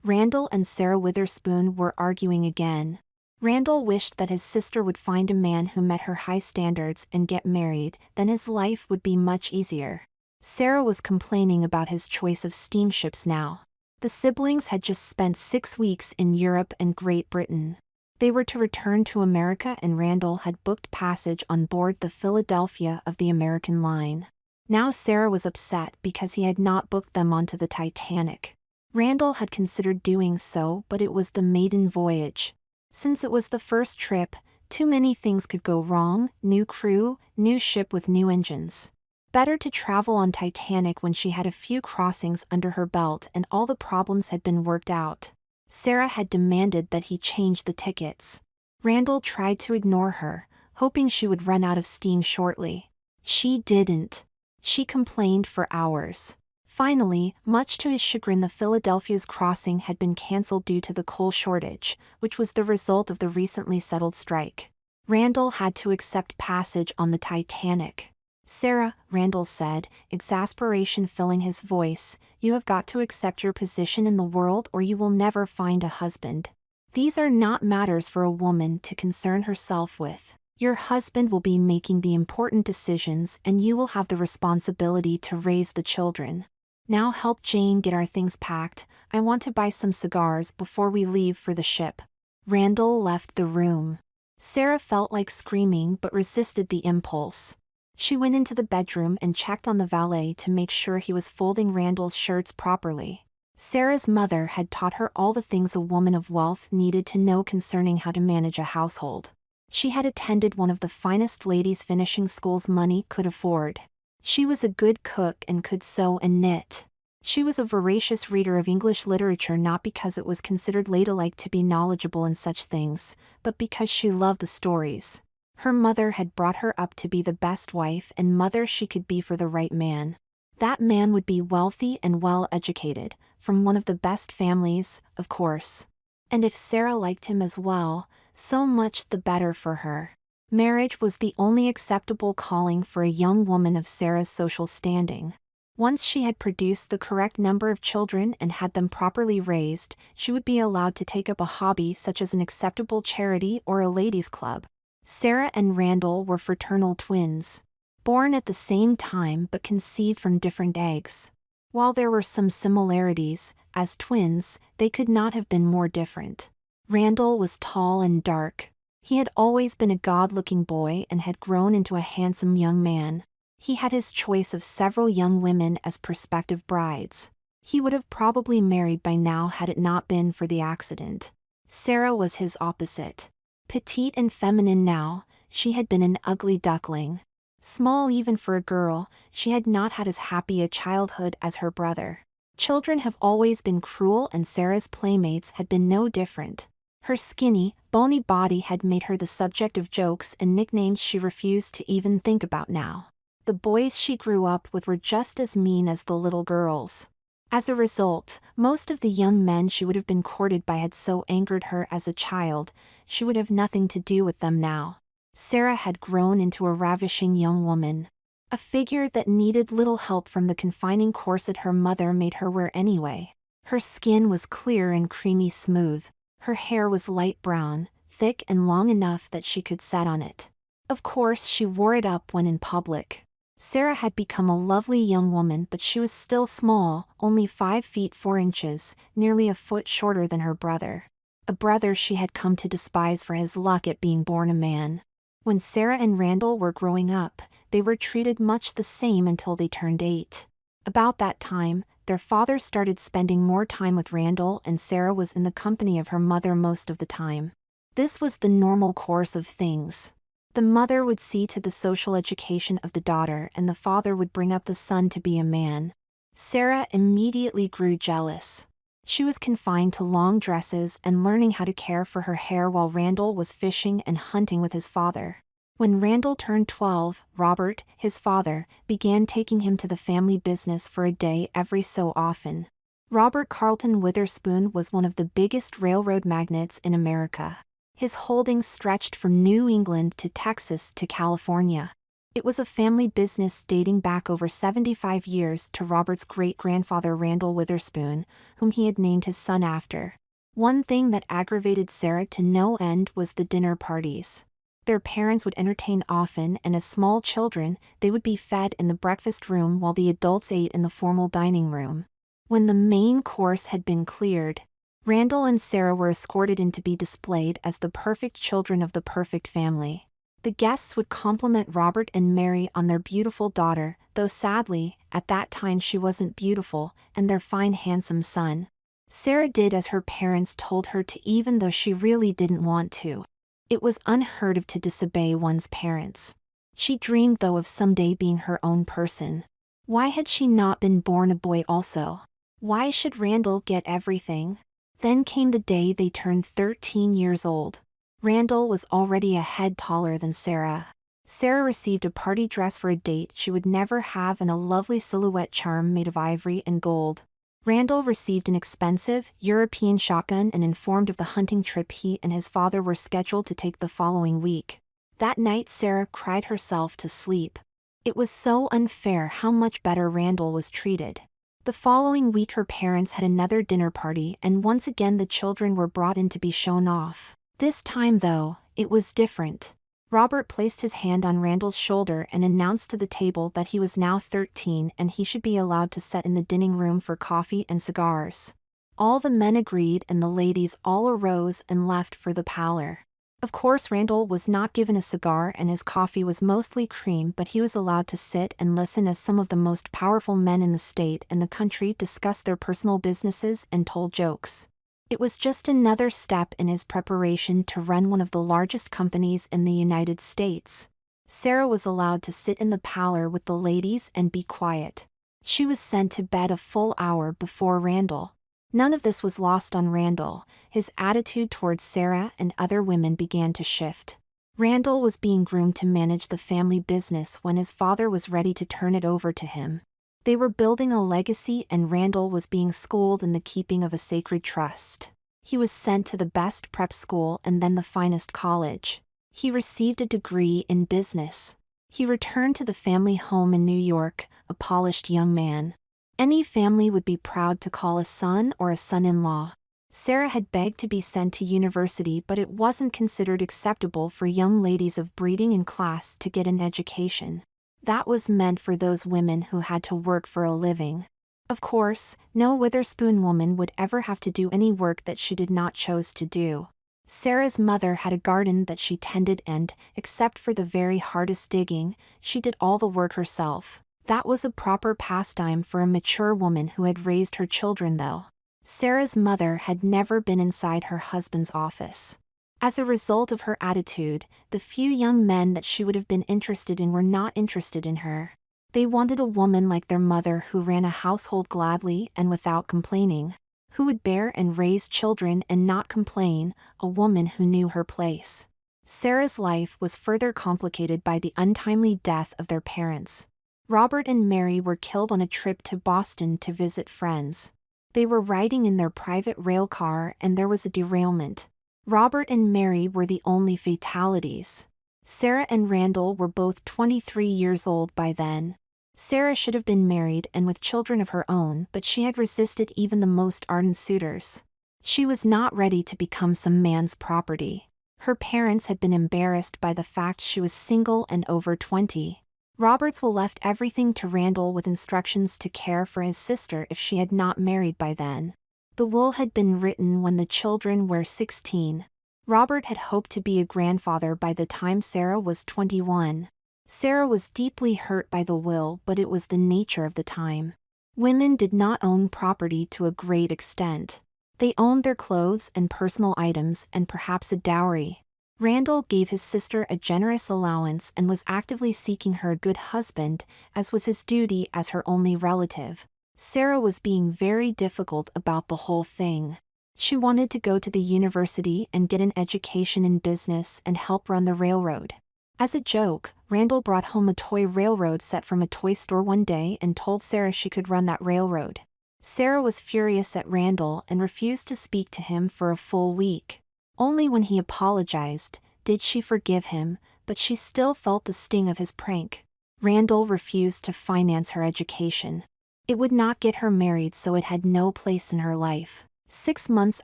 Randall and Sarah Witherspoon were arguing again. Randall wished that his sister would find a man who met her high standards and get married, then his life would be much easier. Sarah was complaining about his choice of steamships now. The siblings had just spent 6 weeks in Europe and Great Britain. They were to return to America, and Randall had booked passage on board the Philadelphia of the American line. Now Sarah was upset because he had not booked them onto the Titanic. Randall had considered doing so, but it was the maiden voyage. Since it was the first trip, too many things could go wrong: new crew, new ship with new engines. Better to travel on Titanic when she had a few crossings under her belt and all the problems had been worked out. Sarah had demanded that he change the tickets. Randall tried to ignore her, hoping she would run out of steam shortly. She didn't. She complained for hours. Finally, much to his chagrin, the Philadelphia's crossing had been cancelled due to the coal shortage, which was the result of the recently settled strike. Randall had to accept passage on the Titanic. "Sarah," Randall said, exasperation filling his voice, "you have got to accept your position in the world or you will never find a husband. These are not matters for a woman to concern herself with. Your husband will be making the important decisions and you will have the responsibility to raise the children. Now help Jane get our things packed. I want to buy some cigars before we leave for the ship." Randall left the room. Sarah felt like screaming but resisted the impulse. She went into the bedroom and checked on the valet to make sure he was folding Randall's shirts properly. Sarah's mother had taught her all the things a woman of wealth needed to know concerning how to manage a household. She had attended one of the finest ladies' finishing schools money could afford. She was a good cook and could sew and knit. She was a voracious reader of English literature, not because it was considered ladylike to be knowledgeable in such things, but because she loved the stories. Her mother had brought her up to be the best wife and mother she could be for the right man. That man would be wealthy and well educated, from one of the best families, of course. And if Sarah liked him as well, so much the better for her. Marriage was the only acceptable calling for a young woman of Sarah's social standing. Once she had produced the correct number of children and had them properly raised, she would be allowed to take up a hobby such as an acceptable charity or a ladies' club. Sarah and Randall were fraternal twins, born at the same time but conceived from different eggs. While there were some similarities, as twins, they could not have been more different. Randall was tall and dark. He had always been a good-looking boy and had grown into a handsome young man. He had his choice of several young women as prospective brides. He would have probably married by now had it not been for the accident. Sarah was his opposite. Petite and feminine now, she had been an ugly duckling. Small even for a girl, she had not had as happy a childhood as her brother. Children have always been cruel, and Sarah's playmates had been no different. Her skinny, bony body had made her the subject of jokes and nicknames she refused to even think about now. The boys she grew up with were just as mean as the little girls. As a result, most of the young men she would have been courted by had so angered her as a child, she would have nothing to do with them now. Sarah had grown into a ravishing young woman. A figure that needed little help from the confining corset her mother made her wear anyway. Her skin was clear and creamy smooth. Her hair was light brown, thick and long enough that she could sit on it. Of course she wore it up when in public. Sarah had become a lovely young woman, but she was still small, only 5 feet 4 inches, nearly a foot shorter than her brother. A brother she had come to despise for his luck at being born a man. When Sarah and Randall were growing up, they were treated much the same until they turned 8. About that time, their father started spending more time with Randall, and Sarah was in the company of her mother most of the time. This was the normal course of things. The mother would see to the social education of the daughter, and the father would bring up the son to be a man. Sarah immediately grew jealous. She was confined to long dresses and learning how to care for her hair while Randall was fishing and hunting with his father. When Randall turned 12, Robert, his father, began taking him to the family business for a day every so often. Robert Carlton Witherspoon was one of the biggest railroad magnates in America. His holdings stretched from New England to Texas to California. It was a family business dating back over 75 years to Robert's great-grandfather Randall Witherspoon, whom he had named his son after. One thing that aggravated Sarah to no end was the dinner parties. Their parents would entertain often, and as small children, they would be fed in the breakfast room while the adults ate in the formal dining room. When the main course had been cleared, Randall and Sarah were escorted in to be displayed as the perfect children of the perfect family. The guests would compliment Robert and Mary on their beautiful daughter, though sadly, at that time she wasn't beautiful, and their fine handsome son. Sarah did as her parents told her to, even though she really didn't want to. It was unheard of to disobey one's parents. She dreamed though of someday being her own person. Why had she not been born a boy also? Why should Randall get everything? Then came the day they turned 13 years old. Randall was already a head taller than Sarah. Sarah received a party dress for a date she would never have and a lovely silhouette charm made of ivory and gold. Randall received an expensive European shotgun and informed of the hunting trip he and his father were scheduled to take the following week. That night Sarah cried herself to sleep. It was so unfair how much better Randall was treated. The following week her parents had another dinner party, and once again the children were brought in to be shown off. This time though, it was different. Robert placed his hand on Randall's shoulder and announced to the table that he was now 13 and he should be allowed to sit in the dining room for coffee and cigars. All the men agreed and the ladies all arose and left for the parlor. Of course Randall was not given a cigar and his coffee was mostly cream, but he was allowed to sit and listen as some of the most powerful men in the state and the country discussed their personal businesses and told jokes. It was just another step in his preparation to run one of the largest companies in the United States. Sarah was allowed to sit in the parlor with the ladies and be quiet. She was sent to bed a full hour before Randall. None of this was lost on Randall. His attitude towards Sarah and other women began to shift. Randall was being groomed to manage the family business when his father was ready to turn it over to him. They were building a legacy and Randall was being schooled in the keeping of a sacred trust. He was sent to the best prep school and then the finest college. He received a degree in business. He returned to the family home in New York, a polished young man. Any family would be proud to call a son or a son-in-law. Sarah had begged to be sent to university, but it wasn't considered acceptable for young ladies of breeding and class to get an education. That was meant for those women who had to work for a living. Of course, no Witherspoon woman would ever have to do any work that she did not choose to do. Sarah's mother had a garden that she tended and, except for the very hardest digging, she did all the work herself. That was a proper pastime for a mature woman who had raised her children though. Sarah's mother had never been inside her husband's office. As a result of her attitude, the few young men that she would have been interested in were not interested in her. They wanted a woman like their mother who ran a household gladly and without complaining, who would bear and raise children and not complain, a woman who knew her place. Sarah's life was further complicated by the untimely death of their parents. Robert and Mary were killed on a trip to Boston to visit friends. They were riding in their private rail car and there was a derailment. Robert and Mary were the only fatalities. Sarah and Randall were both 23 years old by then. Sarah should have been married and with children of her own, but she had resisted even the most ardent suitors. She was not ready to become some man's property. Her parents had been embarrassed by the fact she was single and over 20. Roberts will left everything to Randall with instructions to care for his sister if she had not married by then. The will had been written when the children were 16. Robert had hoped to be a grandfather by the time Sarah was 21. Sarah was deeply hurt by the will, but it was the nature of the time. Women did not own property to a great extent. They owned their clothes and personal items and perhaps a dowry. Randall gave his sister a generous allowance and was actively seeking her a good husband, as was his duty as her only relative. Sarah was being very difficult about the whole thing. She wanted to go to the university and get an education in business and help run the railroad. As a joke, Randall brought home a toy railroad set from a toy store one day and told Sarah she could run that railroad. Sarah was furious at Randall and refused to speak to him for a full week. Only when he apologized did she forgive him, but she still felt the sting of his prank. Randall refused to finance her education. It would not get her married, so it had no place in her life. 6 months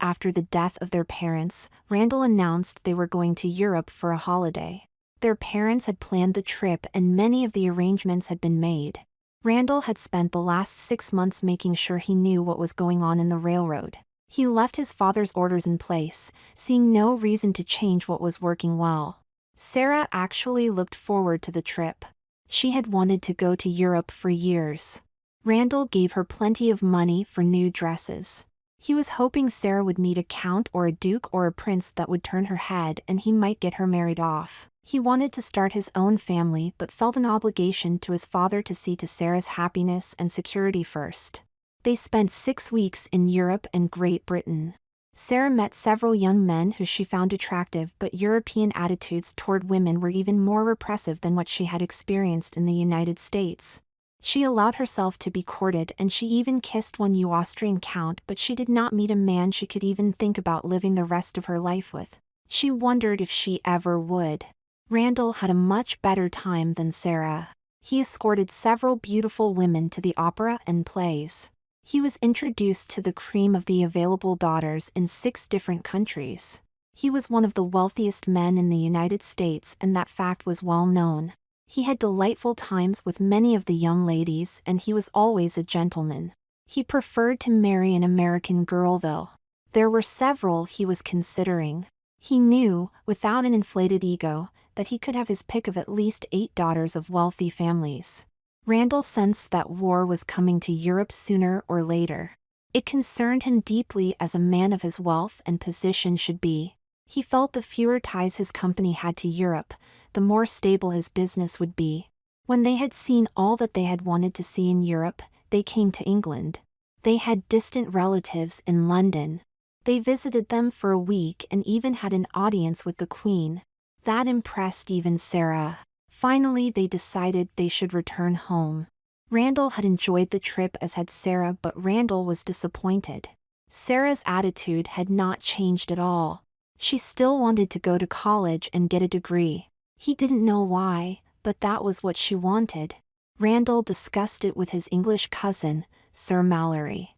after the death of their parents, Randall announced they were going to Europe for a holiday. Their parents had planned the trip and many of the arrangements had been made. Randall had spent the last 6 months making sure he knew what was going on in the railroad. He left his father's orders in place, seeing no reason to change what was working well. Sarah actually looked forward to the trip. She had wanted to go to Europe for years. Randall gave her plenty of money for new dresses. He was hoping Sarah would meet a count or a duke or a prince that would turn her head and he might get her married off. He wanted to start his own family but felt an obligation to his father to see to Sarah's happiness and security first. They spent 6 weeks in Europe and Great Britain. Sarah met several young men who she found attractive, but European attitudes toward women were even more repressive than what she had experienced in the United States. She allowed herself to be courted and she even kissed one Austrian count, but she did not meet a man she could even think about living the rest of her life with. She wondered if she ever would. Randall had a much better time than Sarah. He escorted several beautiful women to the opera and plays. He was introduced to the cream of the available daughters in 6 different countries. He was one of the wealthiest men in the United States, and that fact was well known. He had delightful times with many of the young ladies, and he was always a gentleman. He preferred to marry an American girl though. There were several he was considering. He knew, without an inflated ego, that he could have his pick of at least 8 daughters of wealthy families. Randall sensed that war was coming to Europe sooner or later. It concerned him deeply, as a man of his wealth and position should be. He felt the fewer ties his company had to Europe, the more stable his business would be. When they had seen all that they had wanted to see in Europe, they came to England. They had distant relatives in London. They visited them for a week and even had an audience with the Queen. That impressed even Sarah. Finally, they decided they should return home. Randall had enjoyed the trip, as had Sarah, but Randall was disappointed. Sarah's attitude had not changed at all. She still wanted to go to college and get a degree. He didn't know why, but that was what she wanted. Randall discussed it with his English cousin, Sir Mallory.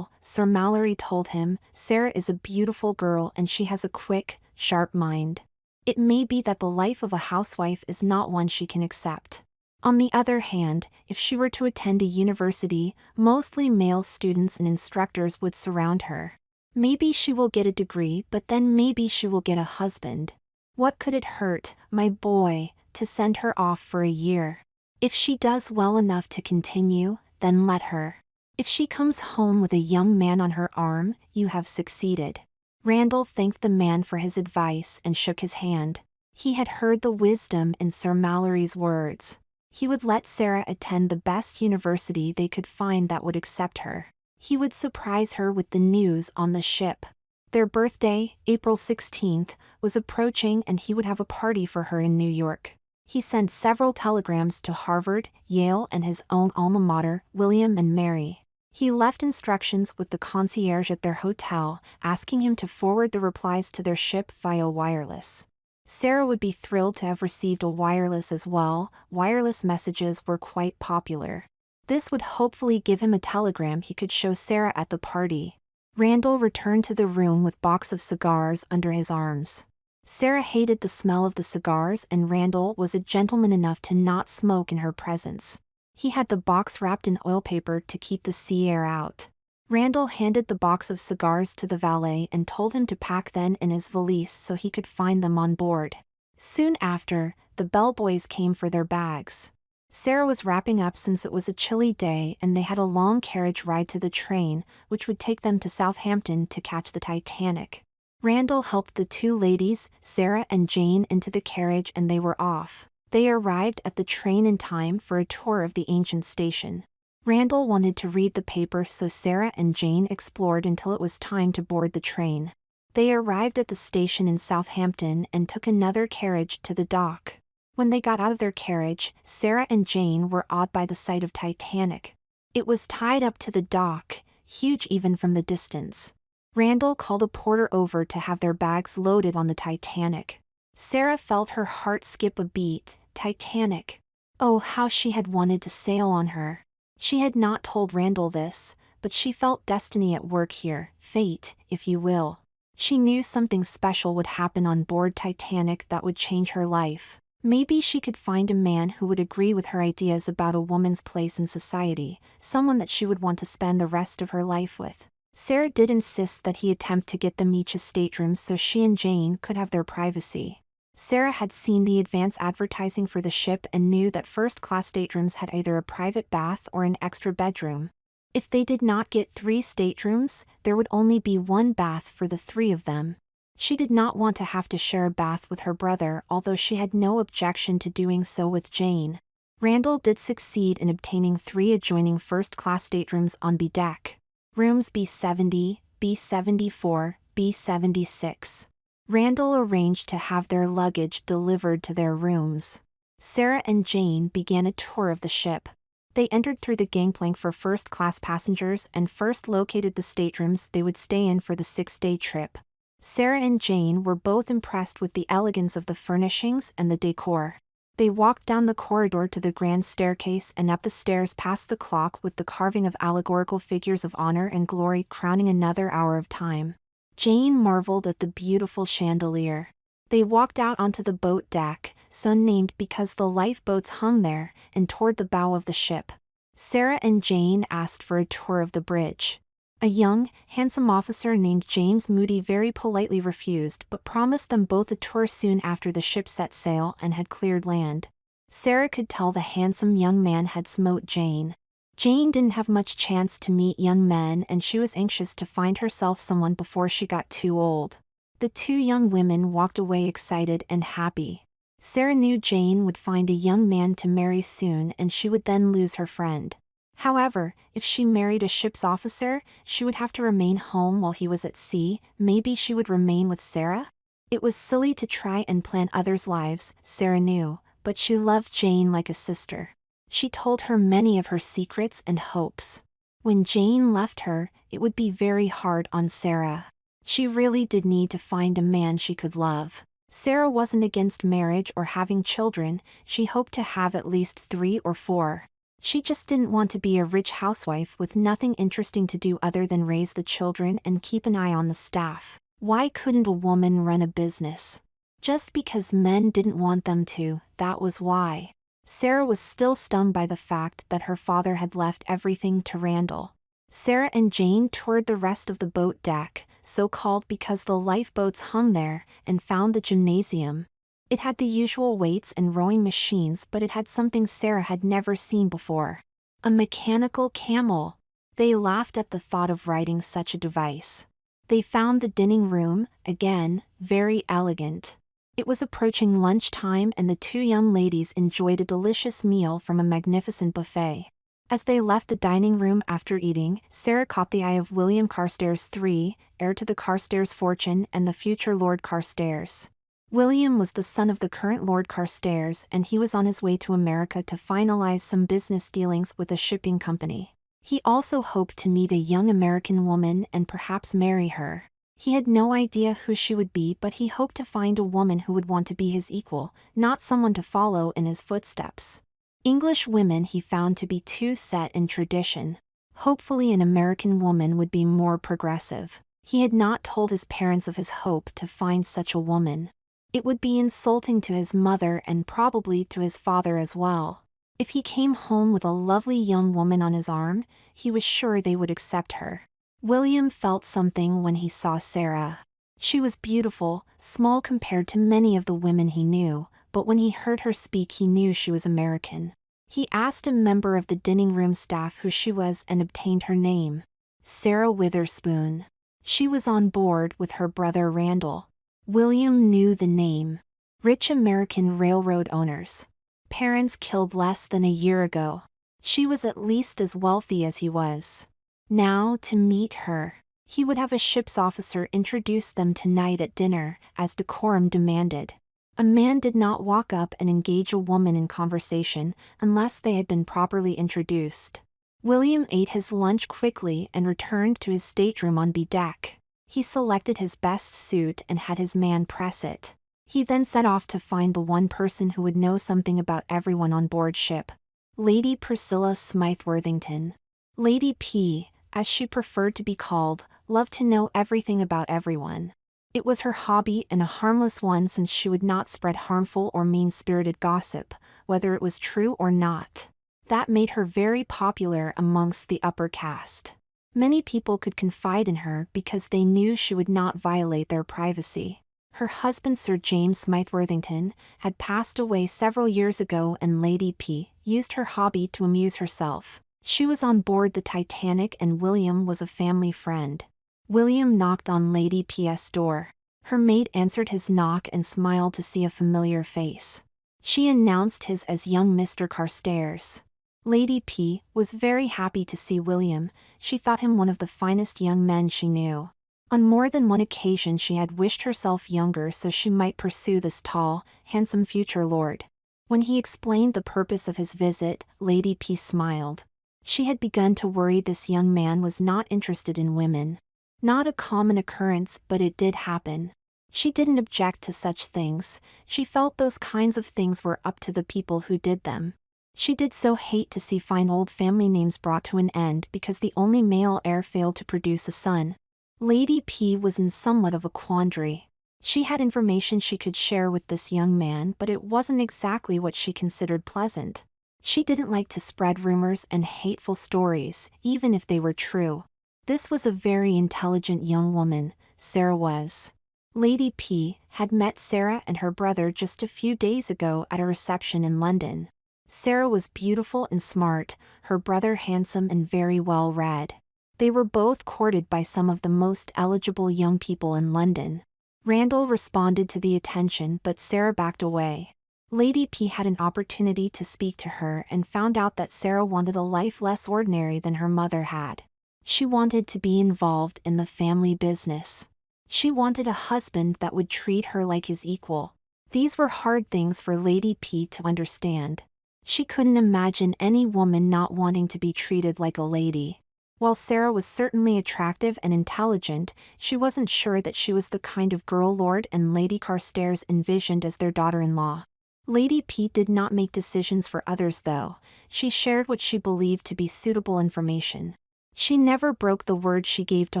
Sir Mallory told him, Sarah is a beautiful girl and she has a quick, sharp mind. It may be that the life of a housewife is not one she can accept. On the other hand, if she were to attend a university, mostly male students and instructors would surround her. Maybe she will get a degree, but then maybe she will get a husband. What could it hurt, my boy, to send her off for a year? If she does well enough to continue, then let her. If she comes home with a young man on her arm, you have succeeded. Randall thanked the man for his advice and shook his hand. He had heard the wisdom in Sir Mallory's words. He would let Sarah attend the best university they could find that would accept her. He would surprise her with the news on the ship. Their birthday, April 16th, was approaching and he would have a party for her in New York. He sent several telegrams to Harvard, Yale, and his own alma mater, William and Mary. He left instructions with the concierge at their hotel, asking him to forward the replies to their ship via wireless. Sarah would be thrilled to have received a wireless as well. Wireless messages were quite popular. This would hopefully give him a telegram he could show Sarah at the party. Randall returned to the room with a box of cigars under his arms. Sarah hated the smell of the cigars, and Randall was a gentleman enough to not smoke in her presence. He had the box wrapped in oil paper to keep the sea air out. Randall handed the box of cigars to the valet and told him to pack them in his valise so he could find them on board. Soon after, the bellboys came for their bags. Sarah was wrapping up since it was a chilly day and they had a long carriage ride to the train, which would take them to Southampton to catch the Titanic. Randall helped the 2 ladies, Sarah and Jane, into the carriage and they were off. They arrived at the train in time for a tour of the ancient station. Randall wanted to read the paper, so Sarah and Jane explored until it was time to board the train. They arrived at the station in Southampton and took another carriage to the dock. When they got out of their carriage, Sarah and Jane were awed by the sight of Titanic. It was tied up to the dock, huge even from the distance. Randall called a porter over to have their bags loaded on the Titanic. Sarah felt her heart skip a beat. Titanic. Oh, how she had wanted to sail on her. She had not told Randall this, but she felt destiny at work here, fate, if you will. She knew something special would happen on board Titanic that would change her life. Maybe she could find a man who would agree with her ideas about a woman's place in society, someone that she would want to spend the rest of her life with. Sarah did insist that he attempt to get them each a stateroom so she and Jane could have their privacy. Sarah had seen the advance advertising for the ship and knew that first-class staterooms had either a private bath or an extra bedroom. If they did not get 3 staterooms, there would only be 1 bath for the 3 of them. She did not want to have to share a bath with her brother, although she had no objection to doing so with Jane. Randall did succeed in obtaining 3 adjoining first-class staterooms on B deck. Rooms B70, B74, B76. Randall arranged to have their luggage delivered to their rooms. Sarah and Jane began a tour of the ship. They entered through the gangplank for first-class passengers and first located the staterooms they would stay in for the 6-day trip. Sarah and Jane were both impressed with the elegance of the furnishings and the decor. They walked down the corridor to the grand staircase and up the stairs past the clock with the carving of allegorical figures of honor and glory crowning another hour of time. Jane marveled at the beautiful chandelier. They walked out onto the boat deck, so named because the lifeboats hung there, and toward the bow of the ship. Sarah and Jane asked for a tour of the bridge. A young, handsome officer named James Moody very politely refused but promised them both a tour soon after the ship set sail and had cleared land. Sarah could tell the handsome young man had smote Jane. Jane didn't have much chance to meet young men and she was anxious to find herself someone before she got too old. The 2 young women walked away excited and happy. Sarah knew Jane would find a young man to marry soon and she would then lose her friend. However, if she married a ship's officer, she would have to remain home while he was at sea. Maybe she would remain with Sarah? It was silly to try and plan others' lives, Sarah knew, but she loved Jane like a sister. She told her many of her secrets and hopes. When Jane left her, it would be very hard on Sarah. She really did need to find a man she could love. Sarah wasn't against marriage or having children, she hoped to have at least 3 or 4. She just didn't want to be a rich housewife with nothing interesting to do other than raise the children and keep an eye on the staff. Why couldn't a woman run a business? Just because men didn't want them to, that was why. Sarah was still stunned by the fact that her father had left everything to Randall. Sarah and Jane toured the rest of the boat deck, so called because the lifeboats hung there, and found the gymnasium. It had the usual weights and rowing machines, but it had something Sarah had never seen before. A mechanical camel. They laughed at the thought of riding such a device. They found the dining room, again, very elegant. It was approaching lunchtime and the 2 young ladies enjoyed a delicious meal from a magnificent buffet. As they left the dining room after eating, Sarah caught the eye of William Carstairs III, heir to the Carstairs fortune and the future Lord Carstairs. William was the son of the current Lord Carstairs and he was on his way to America to finalize some business dealings with a shipping company. He also hoped to meet a young American woman and perhaps marry her. He had no idea who she would be, but he hoped to find a woman who would want to be his equal, not someone to follow in his footsteps. English women he found to be too set in tradition. Hopefully an American woman would be more progressive. He had not told his parents of his hope to find such a woman. It would be insulting to his mother and probably to his father as well. If he came home with a lovely young woman on his arm, he was sure they would accept her. William felt something when he saw Sarah. She was beautiful, small compared to many of the women he knew, but when he heard her speak he knew she was American. He asked a member of the dining room staff who she was and obtained her name. Sarah Witherspoon. She was on board with her brother Randall. William knew the name. Rich American railroad owners. Parents killed less than a year ago. She was at least as wealthy as he was. Now to meet her. He would have a ship's officer introduce them tonight at dinner, as decorum demanded. A man did not walk up and engage a woman in conversation unless they had been properly introduced. William ate his lunch quickly and returned to his stateroom on B deck. He selected his best suit and had his man press it. He then set off to find the one person who would know something about everyone on board ship. Lady Priscilla Smythe-Worthington. Lady P, as she preferred to be called, loved to know everything about everyone. It was her hobby and a harmless one, since she would not spread harmful or mean-spirited gossip, whether it was true or not. That made her very popular amongst the upper caste. Many people could confide in her because they knew she would not violate their privacy. Her husband, Sir James Smythe-Worthington, had passed away several years ago, and Lady P used her hobby to amuse herself. She was on board the Titanic and William was a family friend. William knocked on Lady P.'s door. Her maid answered his knock and smiled to see a familiar face. She announced his as young Mr. Carstairs. Lady P was very happy to see William. She thought him one of the finest young men she knew. On more than one occasion she had wished herself younger so she might pursue this tall, handsome future lord. When he explained the purpose of his visit, Lady P smiled. She had begun to worry this young man was not interested in women. Not a common occurrence, but it did happen. She didn't object to such things. She felt those kinds of things were up to the people who did them. She did so hate to see fine old family names brought to an end because the only male heir failed to produce a son. Lady P was in somewhat of a quandary. She had information she could share with this young man, but it wasn't exactly what she considered pleasant. She didn't like to spread rumors and hateful stories, even if they were true. This was a very intelligent young woman, Sarah was. Lady P had met Sarah and her brother just a few days ago at a reception in London. Sarah was beautiful and smart, her brother handsome and very well read. They were both courted by some of the most eligible young people in London. Randall responded to the attention, but Sarah backed away. Lady P had an opportunity to speak to her and found out that Sarah wanted a life less ordinary than her mother had. She wanted to be involved in the family business. She wanted a husband that would treat her like his equal. These were hard things for Lady P to understand. She couldn't imagine any woman not wanting to be treated like a lady. While Sarah was certainly attractive and intelligent, she wasn't sure that she was the kind of girl Lord and Lady Carstairs envisioned as their daughter-in-law. Lady P did not make decisions for others though. She shared what she believed to be suitable information. She never broke the word she gave to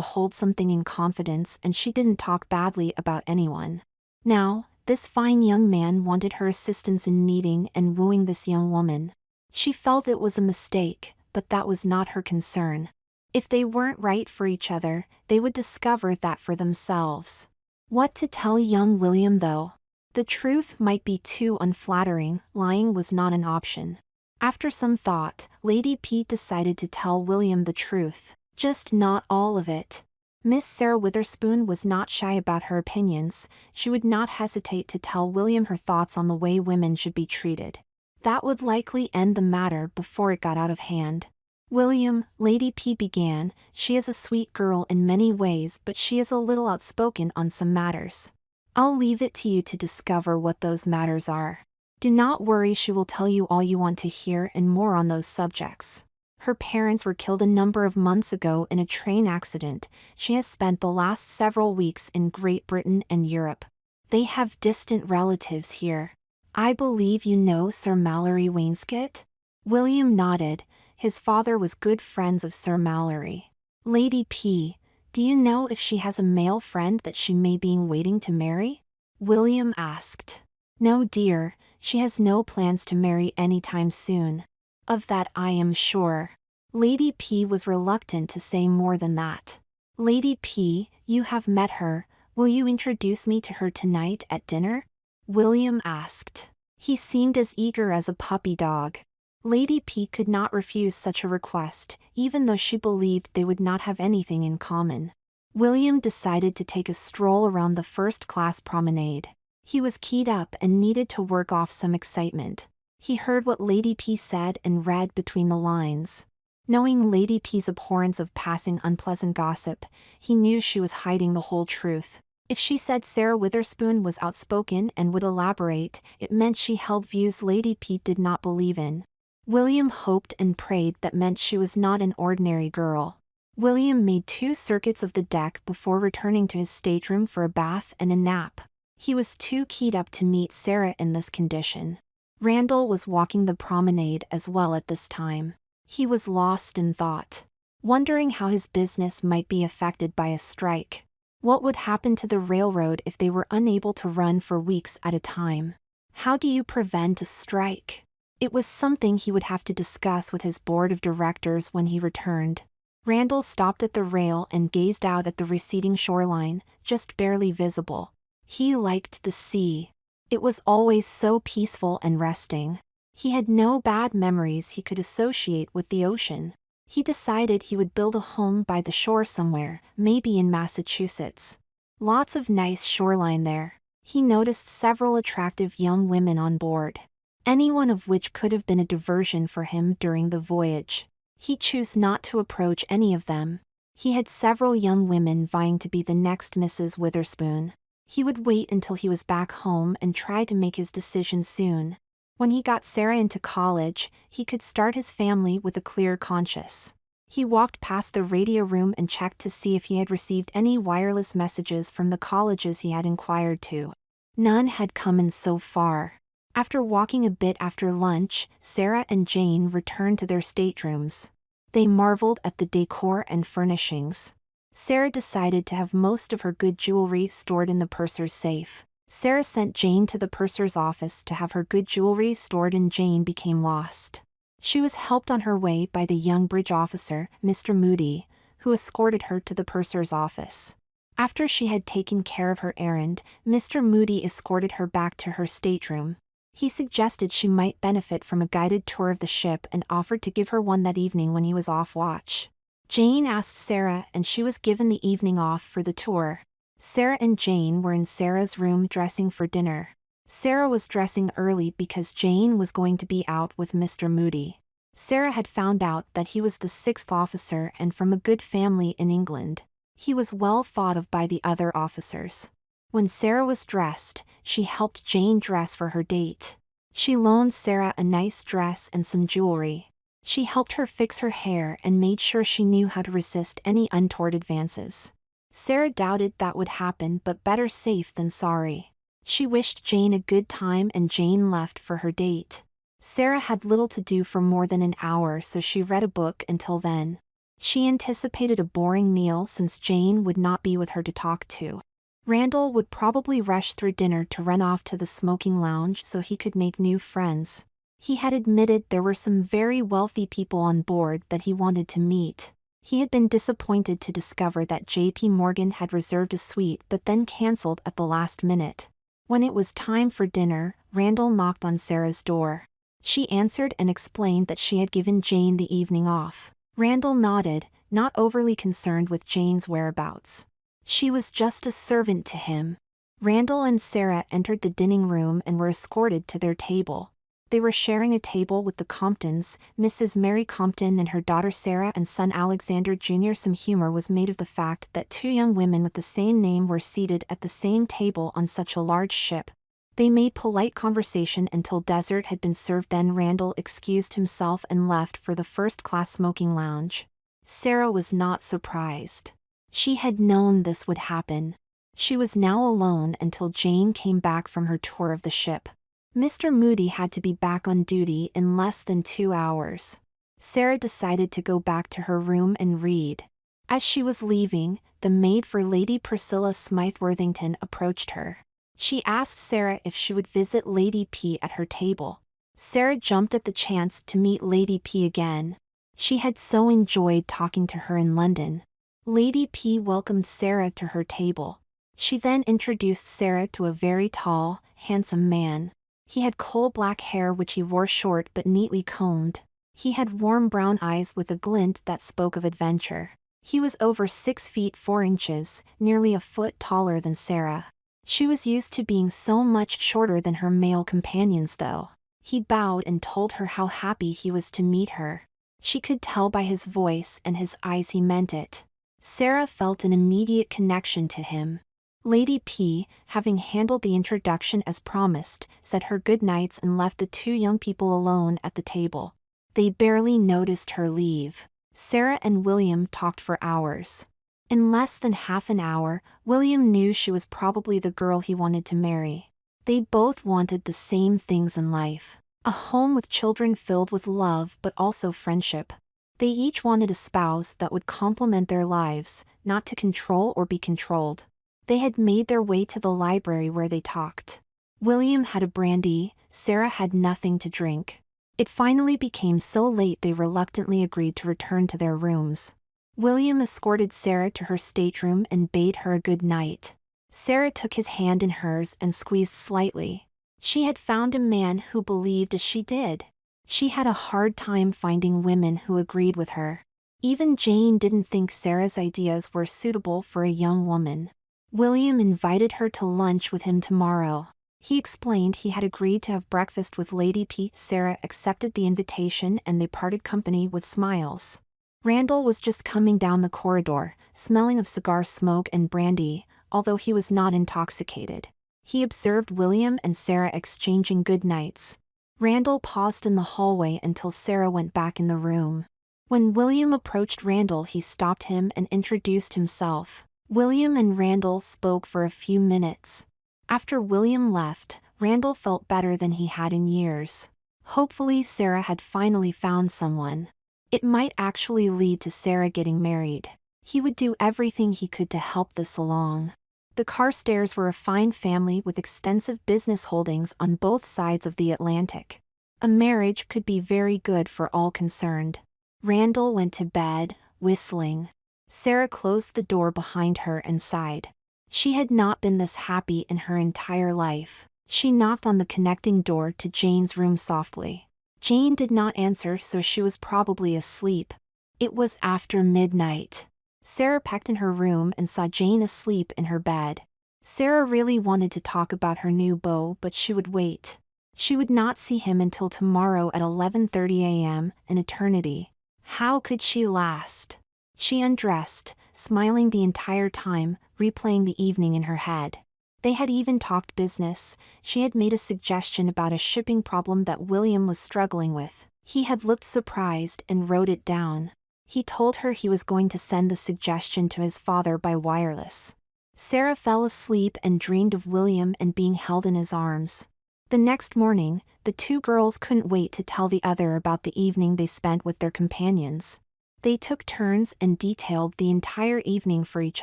hold something in confidence, and she didn't talk badly about anyone. Now, this fine young man wanted her assistance in meeting and wooing this young woman. She felt it was a mistake, but that was not her concern. If they weren't right for each other, they would discover that for themselves. What to tell young William though? The truth might be too unflattering. Lying was not an option. After some thought, Lady P decided to tell William the truth, just not all of it. Miss Sarah Witherspoon was not shy about her opinions. She would not hesitate to tell William her thoughts on the way women should be treated. That would likely end the matter before it got out of hand. William, Lady P began, she is a sweet girl in many ways, but she is a little outspoken on some matters. I'll leave it to you to discover what those matters are. Do not worry, she will tell you all you want to hear and more on those subjects. Her parents were killed a number of months ago in a train accident. She has spent the last several weeks in Great Britain and Europe. They have distant relatives here. I believe you know Sir Mallory Wainscott? William nodded. His father was good friends of Sir Mallory. Lady P, do you know if she has a male friend that she may be waiting to marry? William asked. No dear, she has no plans to marry anytime soon. Of that I am sure. Lady P was reluctant to say more than that. Lady P, you have met her. Will you introduce me to her tonight at dinner? William asked. He seemed as eager as a puppy dog. Lady P could not refuse such a request, even though she believed they would not have anything in common. William decided to take a stroll around the first-class promenade. He was keyed up and needed to work off some excitement. He heard what Lady P said and read between the lines. Knowing Lady P's abhorrence of passing unpleasant gossip, he knew she was hiding the whole truth. If she said Sarah Witherspoon was outspoken and would elaborate, it meant she held views Lady P did not believe in. William hoped and prayed that meant she was not an ordinary girl. William made 2 circuits of the deck before returning to his stateroom for a bath and a nap. He was too keyed up to meet Sarah in this condition. Randall was walking the promenade as well at this time. He was lost in thought, wondering how his business might be affected by a strike. What would happen to the railroad if they were unable to run for weeks at a time? How do you prevent a strike? It was something he would have to discuss with his board of directors when he returned. Randall stopped at the rail and gazed out at the receding shoreline, just barely visible. He liked the sea. It was always so peaceful and resting. He had no bad memories he could associate with the ocean. He decided he would build a home by the shore somewhere, maybe in Massachusetts. Lots of nice shoreline there. He noticed several attractive young women on board, any one of which could have been a diversion for him during the voyage. He chose not to approach any of them. He had several young women vying to be the next Mrs. Witherspoon. He would wait until he was back home and try to make his decision soon. When he got Sarah into college, he could start his family with a clear conscience. He walked past the radio room and checked to see if he had received any wireless messages from the colleges he had inquired to. None had come in so far. After walking a bit after lunch, Sarah and Jane returned to their staterooms. They marveled at the decor and furnishings. Sarah decided to have most of her good jewelry stored in the purser's safe. Sarah sent Jane to the purser's office to have her good jewelry stored, and Jane became lost. She was helped on her way by the young bridge officer, Mr. Moody, who escorted her to the purser's office. After she had taken care of her errand, Mr. Moody escorted her back to her stateroom. He suggested she might benefit from a guided tour of the ship and offered to give her one that evening when he was off watch. Jane asked Sarah, and she was given the evening off for the tour. Sarah and Jane were in Sarah's room dressing for dinner. Sarah was dressing early because Jane was going to be out with Mr. Moody. Sarah had found out that he was the 6th officer and from a good family in England. He was well thought of by the other officers. When Sarah was dressed, she helped Jane dress for her date. She loaned Sarah a nice dress and some jewelry. She helped her fix her hair and made sure she knew how to resist any untoward advances. Sarah doubted that would happen, but better safe than sorry. She wished Jane a good time and Jane left for her date. Sarah had little to do for more than an hour, so she read a book until then. She anticipated a boring meal since Jane would not be with her to talk to. Randall would probably rush through dinner to run off to the smoking lounge so he could make new friends. He had admitted there were some very wealthy people on board that he wanted to meet. He had been disappointed to discover that J.P. Morgan had reserved a suite but then cancelled at the last minute. When it was time for dinner, Randall knocked on Sarah's door. She answered and explained that she had given Jane the evening off. Randall nodded, not overly concerned with Jane's whereabouts. She was just a servant to him. Randall and Sarah entered the dining room and were escorted to their table. They were sharing a table with the Comptons, Mrs. Mary Compton and her daughter Sarah and son Alexander Jr. Some humor was made of the fact that 2 young women with the same name were seated at the same table on such a large ship. They made polite conversation until dessert had been served, then Randall excused himself and left for the first-class smoking lounge. Sarah was not surprised. She had known this would happen. She was now alone until Jane came back from her tour of the ship. Mr. Moody had to be back on duty in less than 2 hours. Sarah decided to go back to her room and read. As she was leaving, the maid for Lady Priscilla Smythe-Worthington approached her. She asked Sarah if she would visit Lady P at her table. Sarah jumped at the chance to meet Lady P again. She had so enjoyed talking to her in London. Lady P welcomed Sarah to her table. She then introduced Sarah to a very tall, handsome man. He had coal-black hair which he wore short but neatly combed. He had warm brown eyes with a glint that spoke of adventure. He was over 6 feet 4 inches, nearly a foot taller than Sarah. She was used to being so much shorter than her male companions though. He bowed and told her how happy he was to meet her. She could tell by his voice and his eyes he meant it. Sarah felt an immediate connection to him. Lady P, having handled the introduction as promised, said her good nights and left the 2 young people alone at the table. They barely noticed her leave. Sarah and William talked for hours. In less than half an hour, William knew she was probably the girl he wanted to marry. They both wanted the same things in life. A home with children filled with love but also friendship. They each wanted a spouse that would complement their lives, not to control or be controlled. They had made their way to the library where they talked. William had a brandy, Sarah had nothing to drink. It finally became so late they reluctantly agreed to return to their rooms. William escorted Sarah to her stateroom and bade her a good night. Sarah took his hand in hers and squeezed slightly. She had found a man who believed as she did. She had a hard time finding women who agreed with her. Even Jane didn't think Sarah's ideas were suitable for a young woman. William invited her to lunch with him tomorrow. He explained he had agreed to have breakfast with Lady P. Sarah accepted the invitation and they parted company with smiles. Randall was just coming down the corridor, smelling of cigar smoke and brandy, although he was not intoxicated. He observed William and Sarah exchanging good nights. Randall paused in the hallway until Sarah went back in the room. When William approached Randall, he stopped him and introduced himself. William and Randall spoke for a few minutes. After William left, Randall felt better than he had in years. Hopefully Sarah had finally found someone. It might actually lead to Sarah getting married. He would do everything he could to help this along. The Carstairs were a fine family with extensive business holdings on both sides of the Atlantic. A marriage could be very good for all concerned. Randall went to bed, whistling. Sarah closed the door behind her and sighed. She had not been this happy in her entire life. She knocked on the connecting door to Jane's room softly. Jane did not answer, so she was probably asleep. It was after midnight. Sarah peeked in her room and saw Jane asleep in her bed. Sarah really wanted to talk about her new beau, but she would wait. She would not see him until tomorrow at 11:30 a.m., an eternity. How could she last? She undressed, smiling the entire time, replaying the evening in her head. They had even talked business. She had made a suggestion about a shipping problem that William was struggling with. He had looked surprised and wrote it down. He told her he was going to send the suggestion to his father by wireless. Sarah fell asleep and dreamed of William and being held in his arms. The next morning, the two girls couldn't wait to tell the other about the evening they spent with their companions. They took turns and detailed the entire evening for each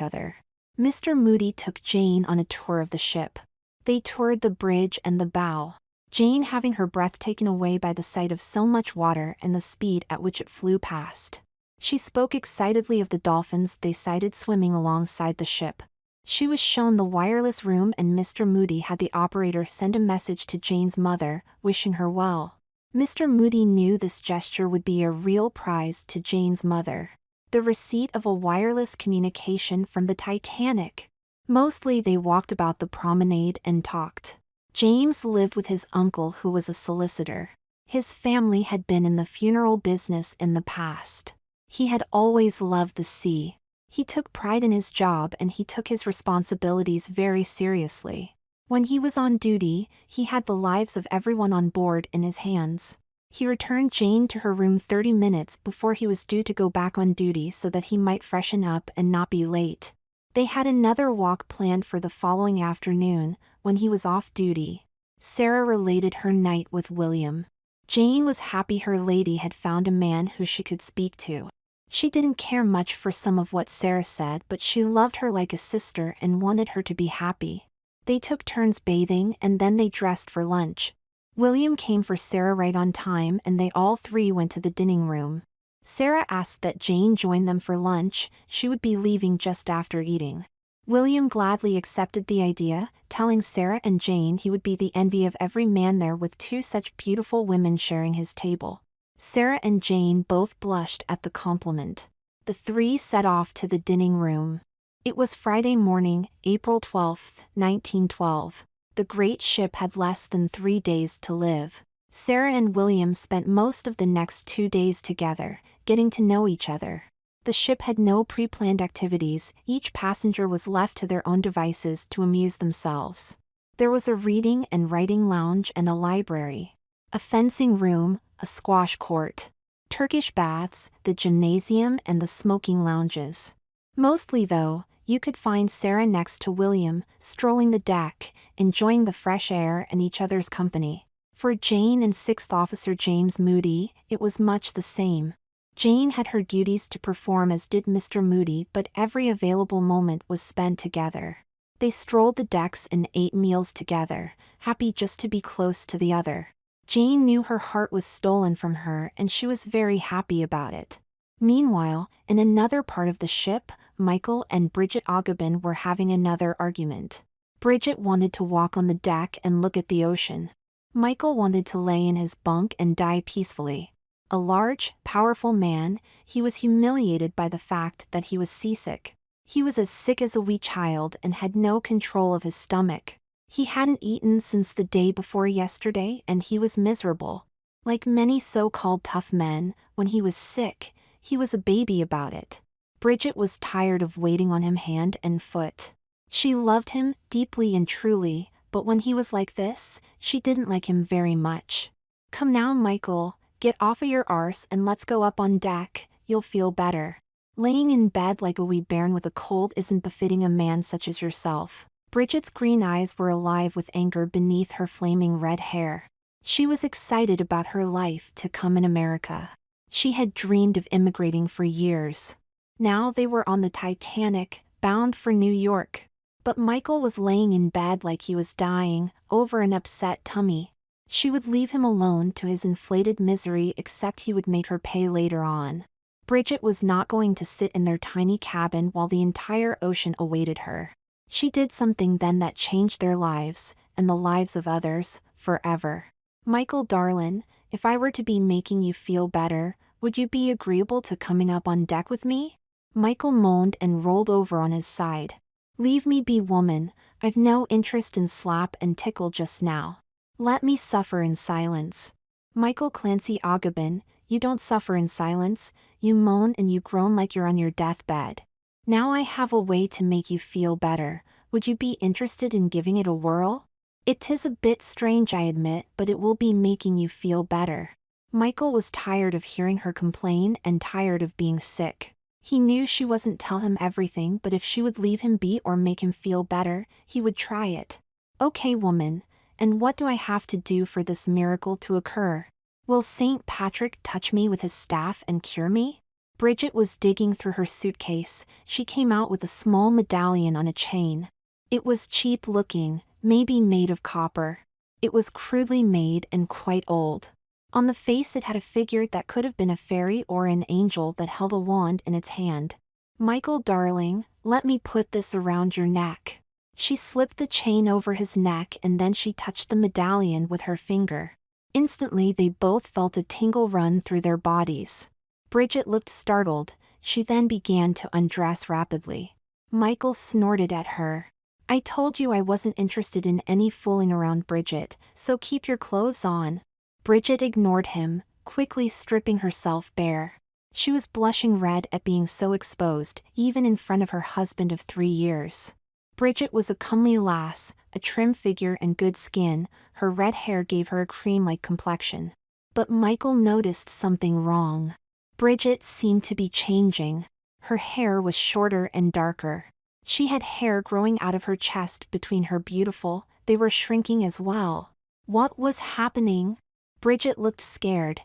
other. Mr. Moody took Jane on a tour of the ship. They toured the bridge and the bow, Jane having her breath taken away by the sight of so much water and the speed at which it flew past. She spoke excitedly of the dolphins they sighted swimming alongside the ship. She was shown the wireless room and Mr. Moody had the operator send a message to Jane's mother, wishing her well. Mr. Moody knew this gesture would be a real prize to Jane's mother. The receipt of a wireless communication from the Titanic. Mostly they walked about the promenade and talked. James lived with his uncle who was a solicitor. His family had been in the funeral business in the past. He had always loved the sea. He took pride in his job and he took his responsibilities very seriously. When he was on duty, he had the lives of everyone on board in his hands. He returned Jane to her room 30 minutes before he was due to go back on duty so that he might freshen up and not be late. They had another walk planned for the following afternoon, when he was off duty. Sarah related her night with William. Jane was happy her lady had found a man who she could speak to. She didn't care much for some of what Sarah said, but she loved her like a sister and wanted her to be happy. They took turns bathing and then they dressed for lunch. William came for Sarah right on time and they all three went to the dining room. Sarah asked that Jane join them for lunch. She would be leaving just after eating. William gladly accepted the idea, telling Sarah and Jane he would be the envy of every man there with two such beautiful women sharing his table. Sarah and Jane both blushed at the compliment. The three set off to the dining room. It was Friday morning, April 12, 1912. The great ship had less than 3 days to live. Sarah and William spent most of the next 2 days together, getting to know each other. The ship had no pre-planned activities, each passenger was left to their own devices to amuse themselves. There was a reading and writing lounge and a library, a fencing room, a squash court, Turkish baths, the gymnasium and the smoking lounges. Mostly though, you could find Sarah next to William, strolling the deck, enjoying the fresh air and each other's company. For Jane and Sixth Officer James Moody, it was much the same. Jane had her duties to perform as did Mr. Moody, but every available moment was spent together. They strolled the decks and ate meals together, happy just to be close to the other. Jane knew her heart was stolen from her and she was very happy about it. Meanwhile, in another part of the ship, Michael and Bridget Audubon were having another argument. Bridget wanted to walk on the deck and look at the ocean. Michael wanted to lay in his bunk and die peacefully. A large, powerful man, he was humiliated by the fact that he was seasick. He was as sick as a wee child and had no control of his stomach. He hadn't eaten since the day before yesterday and he was miserable. Like many so-called tough men, when he was sick, he was a baby about it. Bridget was tired of waiting on him hand and foot. She loved him deeply and truly, but when he was like this, she didn't like him very much. "Come now, Michael, get off of your arse and let's go up on deck, you'll feel better. Laying in bed like a wee bairn with a cold isn't befitting a man such as yourself." Bridget's green eyes were alive with anger beneath her flaming red hair. She was excited about her life to come in America. She had dreamed of immigrating for years. Now they were on the Titanic, bound for New York. But Michael was laying in bed like he was dying, over an upset tummy. She would leave him alone to his inflated misery, except he would make her pay later on. Bridget was not going to sit in their tiny cabin while the entire ocean awaited her. She did something then that changed their lives, and the lives of others, forever. "Michael darlin', if I were to be making you feel better, would you be agreeable to coming up on deck with me?" Michael moaned and rolled over on his side. "Leave me be, woman, I've no interest in slap and tickle just now. Let me suffer in silence." "Michael Clancy Audubon, you don't suffer in silence, you moan and you groan like you're on your deathbed. Now I have a way to make you feel better, would you be interested in giving it a whirl? It is a bit strange I admit, but it will be making you feel better." Michael was tired of hearing her complain and tired of being sick. He knew she wasn't tell him everything, but if she would leave him be or make him feel better, he would try it. "Okay, woman, and what do I have to do for this miracle to occur? Will St. Patrick touch me with his staff and cure me?" Bridget was digging through her suitcase. She came out with a small medallion on a chain. It was cheap looking, maybe made of copper. It was crudely made and quite old. On the face it had a figure that could have been a fairy or an angel that held a wand in its hand. "Michael darling, let me put this around your neck." She slipped the chain over his neck and then she touched the medallion with her finger. Instantly they both felt a tingle run through their bodies. Bridget looked startled, she then began to undress rapidly. Michael snorted at her. "I told you I wasn't interested in any fooling around, Bridget, so keep your clothes on." Bridget ignored him, quickly stripping herself bare. She was blushing red at being so exposed, even in front of her husband of 3 years. Bridget was a comely lass, a trim figure and good skin, her red hair gave her a cream-like complexion. But Michael noticed something wrong. Bridget seemed to be changing. Her hair was shorter and darker. She had hair growing out of her chest between her beautiful, they were shrinking as well. What was happening? Bridget looked scared,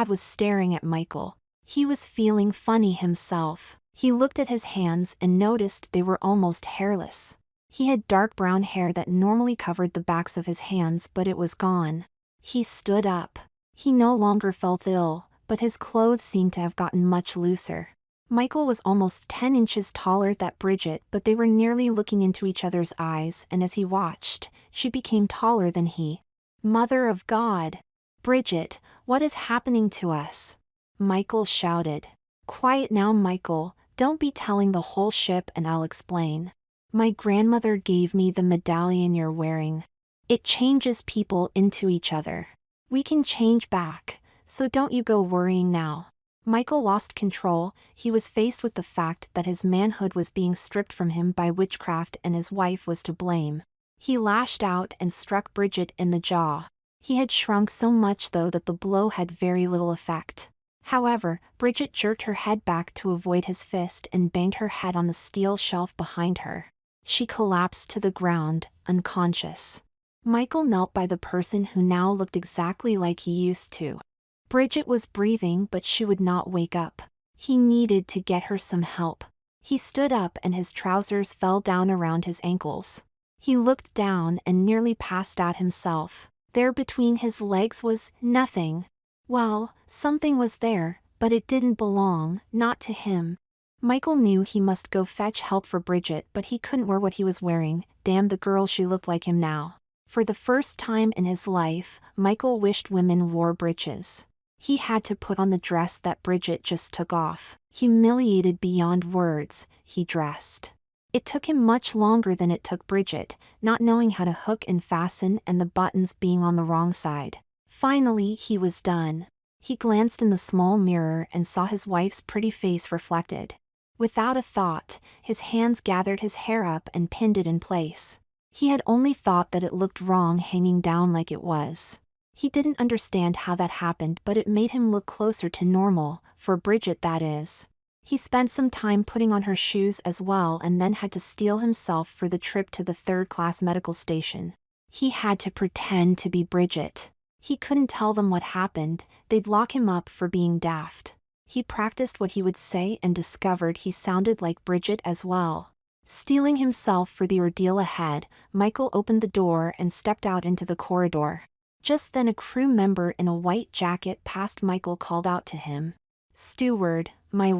was staring at Michael. He was feeling funny himself. He looked at his hands and noticed they were almost hairless. He had dark brown hair that normally covered the backs of his hands, but it was gone. He stood up. He no longer felt ill, but his clothes seemed to have gotten much looser. Michael was almost 10 inches taller than Bridget, but they were nearly looking into each other's eyes, and as he watched, she became taller than he. "Mother of God! Bridget, what is happening to us?" Michael shouted. "Quiet now, Michael, don't be telling the whole ship and I'll explain. My grandmother gave me the medallion you're wearing. It changes people into each other. We can change back, so don't you go worrying now." Michael lost control. He was faced with the fact that his manhood was being stripped from him by witchcraft and his wife was to blame. He lashed out and struck Bridget in the jaw. He had shrunk so much though that the blow had very little effect. However, Bridget jerked her head back to avoid his fist and banged her head on the steel shelf behind her. She collapsed to the ground, unconscious. Michael knelt by the person who now looked exactly like he used to. Bridget was breathing, but she would not wake up. He needed to get her some help. He stood up and his trousers fell down around his ankles. He looked down and nearly passed out himself. There between his legs was nothing. Well, something was there, but it didn't belong, not to him. Michael knew he must go fetch help for Bridget, but he couldn't wear what he was wearing. Damn the girl, she looked like him now. For the first time in his life, Michael wished women wore breeches. He had to put on the dress that Bridget just took off. Humiliated beyond words, he dressed. It took him much longer than it took Bridget, not knowing how to hook and fasten and the buttons being on the wrong side. Finally, he was done. He glanced in the small mirror and saw his wife's pretty face reflected. Without a thought, his hands gathered his hair up and pinned it in place. He had only thought that it looked wrong hanging down like it was. He didn't understand how that happened, but it made him look closer to normal, for Bridget that is. He spent some time putting on her shoes as well and then had to steel himself for the trip to the third-class medical station. He had to pretend to be Bridget. He couldn't tell them what happened, they'd lock him up for being daft. He practiced what he would say and discovered he sounded like Bridget as well. Steeling himself for the ordeal ahead, Michael opened the door and stepped out into the corridor. Just then a crew member in a white jacket past Michael called out to him. "Steward, my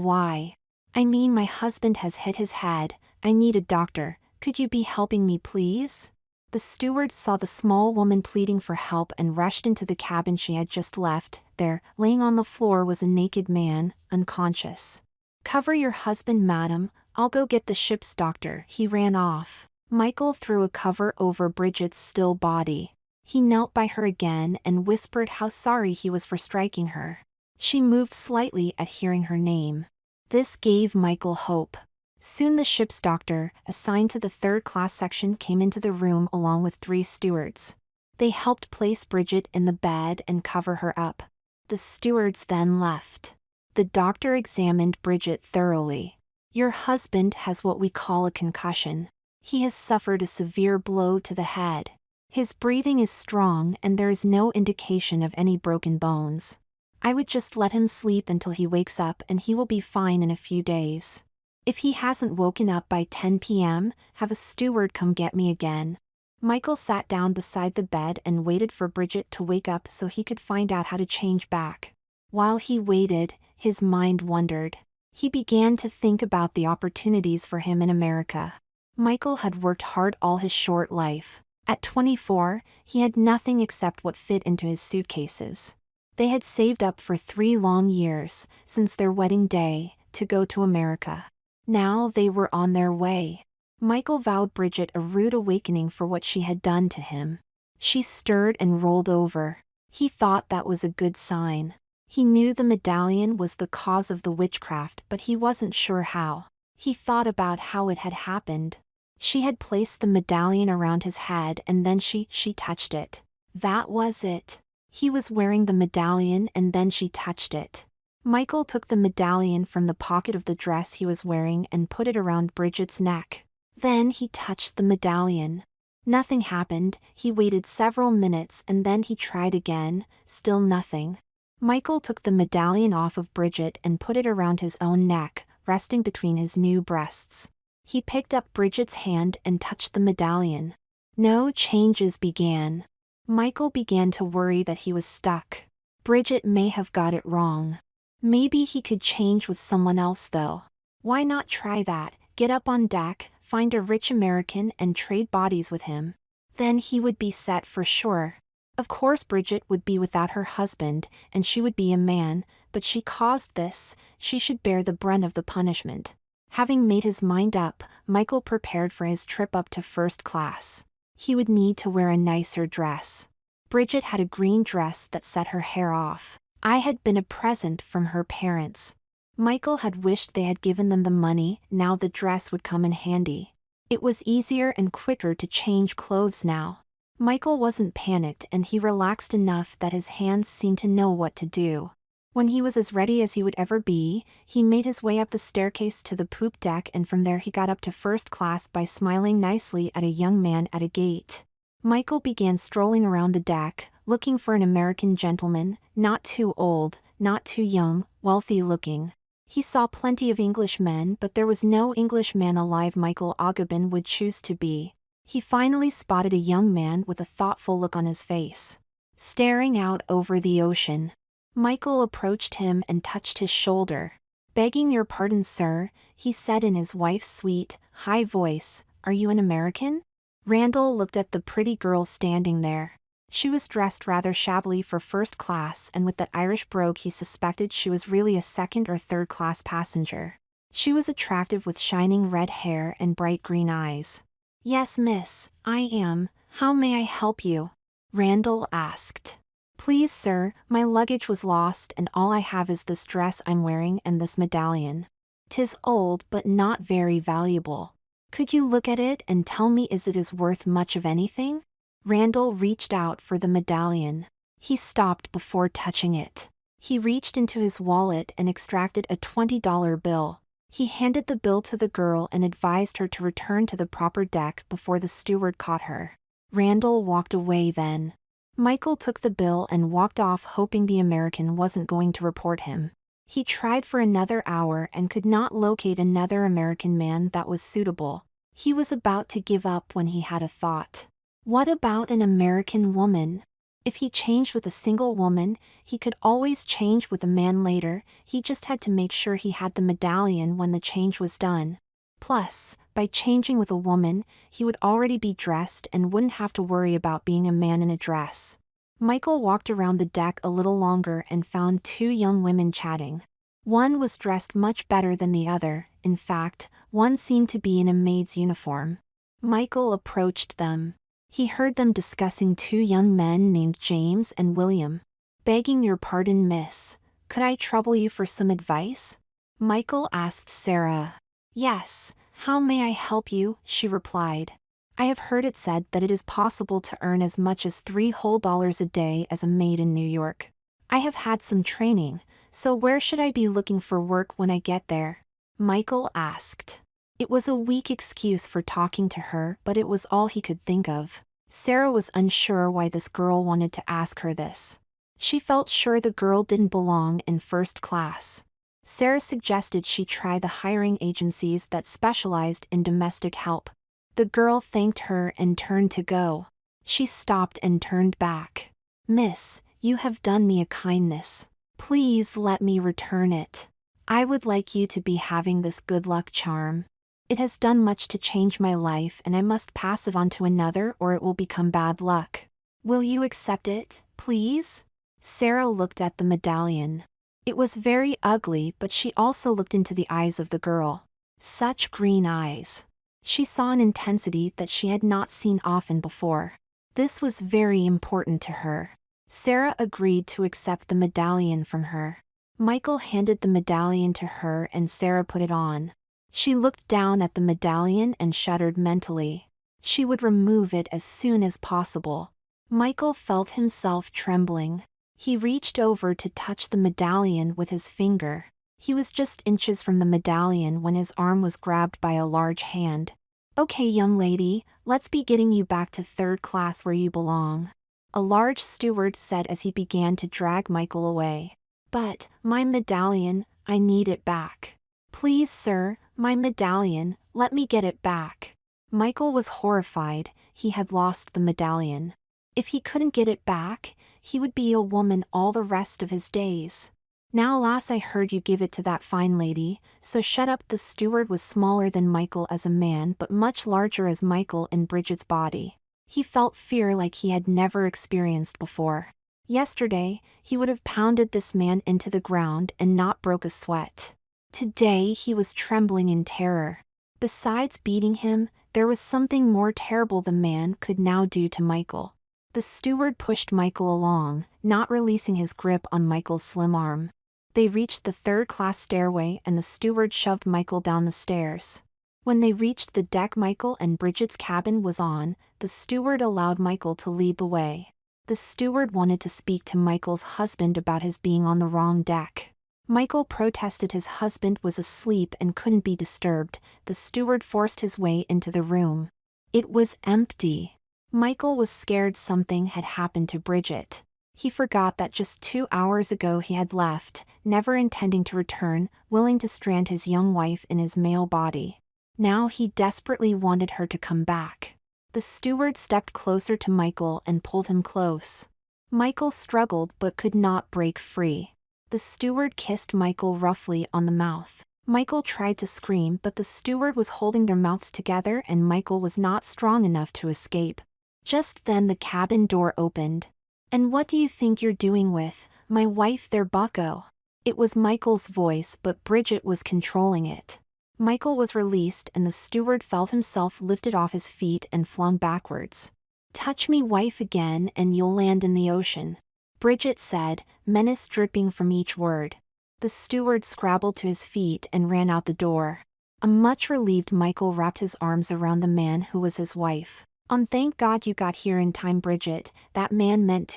husband has hit his head, I need a doctor, could you be helping me please?" The steward saw the small woman pleading for help and rushed into the cabin she had just left. There, laying on the floor, was a naked man, unconscious. "Cover your husband, madam, I'll go get the ship's doctor." He ran off. Michael threw a cover over Bridget's still body. He knelt by her again and whispered how sorry he was for striking her. She moved slightly at hearing her name. This gave Michael hope. Soon the ship's doctor, assigned to the third-class section, came into the room along with 3 stewards. They helped place Bridget in the bed and cover her up. The stewards then left. The doctor examined Bridget thoroughly. "Your husband has what we call a concussion. He has suffered a severe blow to the head. His breathing is strong and there is no indication of any broken bones. I would just let him sleep until he wakes up and he will be fine in a few days. If he hasn't woken up by 10 p.m., have a steward come get me again." Michael sat down beside the bed and waited for Bridget to wake up so he could find out how to change back. While he waited, his mind wandered. He began to think about the opportunities for him in America. Michael had worked hard all his short life. At 24, he had nothing except what fit into his suitcases. They had saved up for 3 long years, since their wedding day, to go to America. Now they were on their way. Michael vowed Bridget a rude awakening for what she had done to him. She stirred and rolled over. He thought that was a good sign. He knew the medallion was the cause of the witchcraft, but he wasn't sure how. He thought about how it had happened. She had placed the medallion around his head and then she touched it. That was it. He was wearing the medallion and then she touched it. Michael took the medallion from the pocket of the dress he was wearing and put it around Bridget's neck. Then he touched the medallion. Nothing happened. He waited several minutes and then he tried again, still nothing. Michael took the medallion off of Bridget and put it around his own neck, resting between his new breasts. He picked up Bridget's hand and touched the medallion. No changes began. Michael began to worry that he was stuck. Bridget may have got it wrong. Maybe he could change with someone else though. Why not try that, get up on deck, find a rich American and trade bodies with him? Then he would be set for sure. Of course Bridget would be without her husband, and she would be a man, but she caused this, she should bear the brunt of the punishment. Having made his mind up, Michael prepared for his trip up to first class. He would need to wear a nicer dress. Bridget had a green dress that set her hair off. I had been a present from her parents. Michael had wished they had given them the money, now the dress would come in handy. It was easier and quicker to change clothes now. Michael wasn't panicked and he relaxed enough that his hands seemed to know what to do. When he was as ready as he would ever be, he made his way up the staircase to the poop deck, and from there he got up to first class by smiling nicely at a young man at a gate. Michael began strolling around the deck, looking for an American gentleman, not too old, not too young, wealthy-looking. He saw plenty of Englishmen, but there was no Englishman alive Michael Augabin would choose to be. He finally spotted a young man with a thoughtful look on his face, staring out over the ocean. Michael approached him and touched his shoulder. "Begging your pardon, sir," he said in his wife's sweet, high voice, "are you an American?" Randall looked at the pretty girl standing there. She was dressed rather shabbily for first class, and with that Irish brogue he suspected she was really a second or third class passenger. She was attractive with shining red hair and bright green eyes. "Yes, miss, I am. How may I help you?" Randall asked. "Please, sir, my luggage was lost and all I have is this dress I'm wearing and this medallion. 'Tis old but not very valuable. Could you look at it and tell me is it is worth much of anything?" Randall reached out for the medallion. He stopped before touching it. He reached into his wallet and extracted a $20 bill. He handed the bill to the girl and advised her to return to the proper deck before the steward caught her. Randall walked away then. Michael took the bill and walked off, hoping the American wasn't going to report him. He tried for another hour and could not locate another American man that was suitable. He was about to give up when he had a thought. What about an American woman? If he changed with a single woman, he could always change with a man later. He just had to make sure he had the medallion when the change was done. Plus, by changing with a woman, he would already be dressed and wouldn't have to worry about being a man in a dress. Michael walked around the deck a little longer and found two young women chatting. One was dressed much better than the other. In fact, one seemed to be in a maid's uniform. Michael approached them. He heard them discussing two young men named James and William. "Begging your pardon, miss, could I trouble you for some advice?" Michael asked Sarah. "Yes, how may I help you?" she replied. "I have heard it said that it is possible to earn as much as $3 a day as a maid in New York. I have had some training, so where should I be looking for work when I get there?" Michael asked. It was a weak excuse for talking to her, but it was all he could think of. Sarah was unsure why this girl wanted to ask her this. She felt sure the girl didn't belong in first class. Sarah suggested she try the hiring agencies that specialized in domestic help. The girl thanked her and turned to go. She stopped and turned back. "Miss, you have done me a kindness. Please let me return it. I would like you to be having this good luck charm. It has done much to change my life and I must pass it on to another or it will become bad luck. Will you accept it, please?" Sarah looked at the medallion. It was very ugly, but she also looked into the eyes of the girl. Such green eyes. She saw an intensity that she had not seen often before. This was very important to her. Sarah agreed to accept the medallion from her. Michael handed the medallion to her and Sarah put it on. She looked down at the medallion and shuddered mentally. She would remove it as soon as possible. Michael felt himself trembling. He reached over to touch the medallion with his finger. He was just inches from the medallion when his arm was grabbed by a large hand. "Okay, young lady, let's be getting you back to third class where you belong," a large steward said as he began to drag Michael away. "But, my medallion, I need it back. Please, sir, my medallion, let me get it back." Michael was horrified. He had lost the medallion. If he couldn't get it back, he would be a woman all the rest of his days. "Now lass, I heard you give it to that fine lady, so shut up." The steward was smaller than Michael as a man but much larger as Michael in Bridget's body. He felt fear like he had never experienced before. Yesterday, he would have pounded this man into the ground and not broke a sweat. Today he was trembling in terror. Besides beating him, there was something more terrible the man could now do to Michael. The steward pushed Michael along, not releasing his grip on Michael's slim arm. They reached the third-class stairway and the steward shoved Michael down the stairs. When they reached the deck Michael and Bridget's cabin was on, the steward allowed Michael to lead the way. The steward wanted to speak to Michael's husband about his being on the wrong deck. Michael protested his husband was asleep and couldn't be disturbed. The steward forced his way into the room. It was empty. Michael was scared something had happened to Bridget. He forgot that just 2 hours ago he had left, never intending to return, willing to strand his young wife in his male body. Now he desperately wanted her to come back. The steward stepped closer to Michael and pulled him close. Michael struggled but could not break free. The steward kissed Michael roughly on the mouth. Michael tried to scream, but the steward was holding their mouths together and Michael was not strong enough to escape. Just then the cabin door opened. "And what do you think you're doing with my wife there, bucko?" It was Michael's voice, but Bridget was controlling it. Michael was released and the steward felt himself lifted off his feet and flung backwards. "Touch me wife again and you'll land in the ocean," Bridget said, menace dripping from each word. The steward scrabbled to his feet and ran out the door. A much relieved Michael wrapped his arms around the man who was his wife. Thank God you got here in time, Bridget. That man meant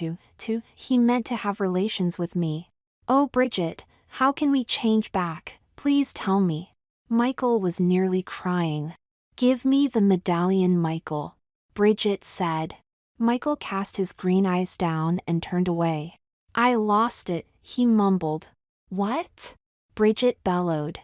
he meant to have relations with me. Oh, Bridget, how can we change back? Please tell me." Michael was nearly crying. "Give me the medallion, Michael," Bridget said. Michael cast his green eyes down and turned away. "I lost it," he mumbled. "What?" Bridget bellowed.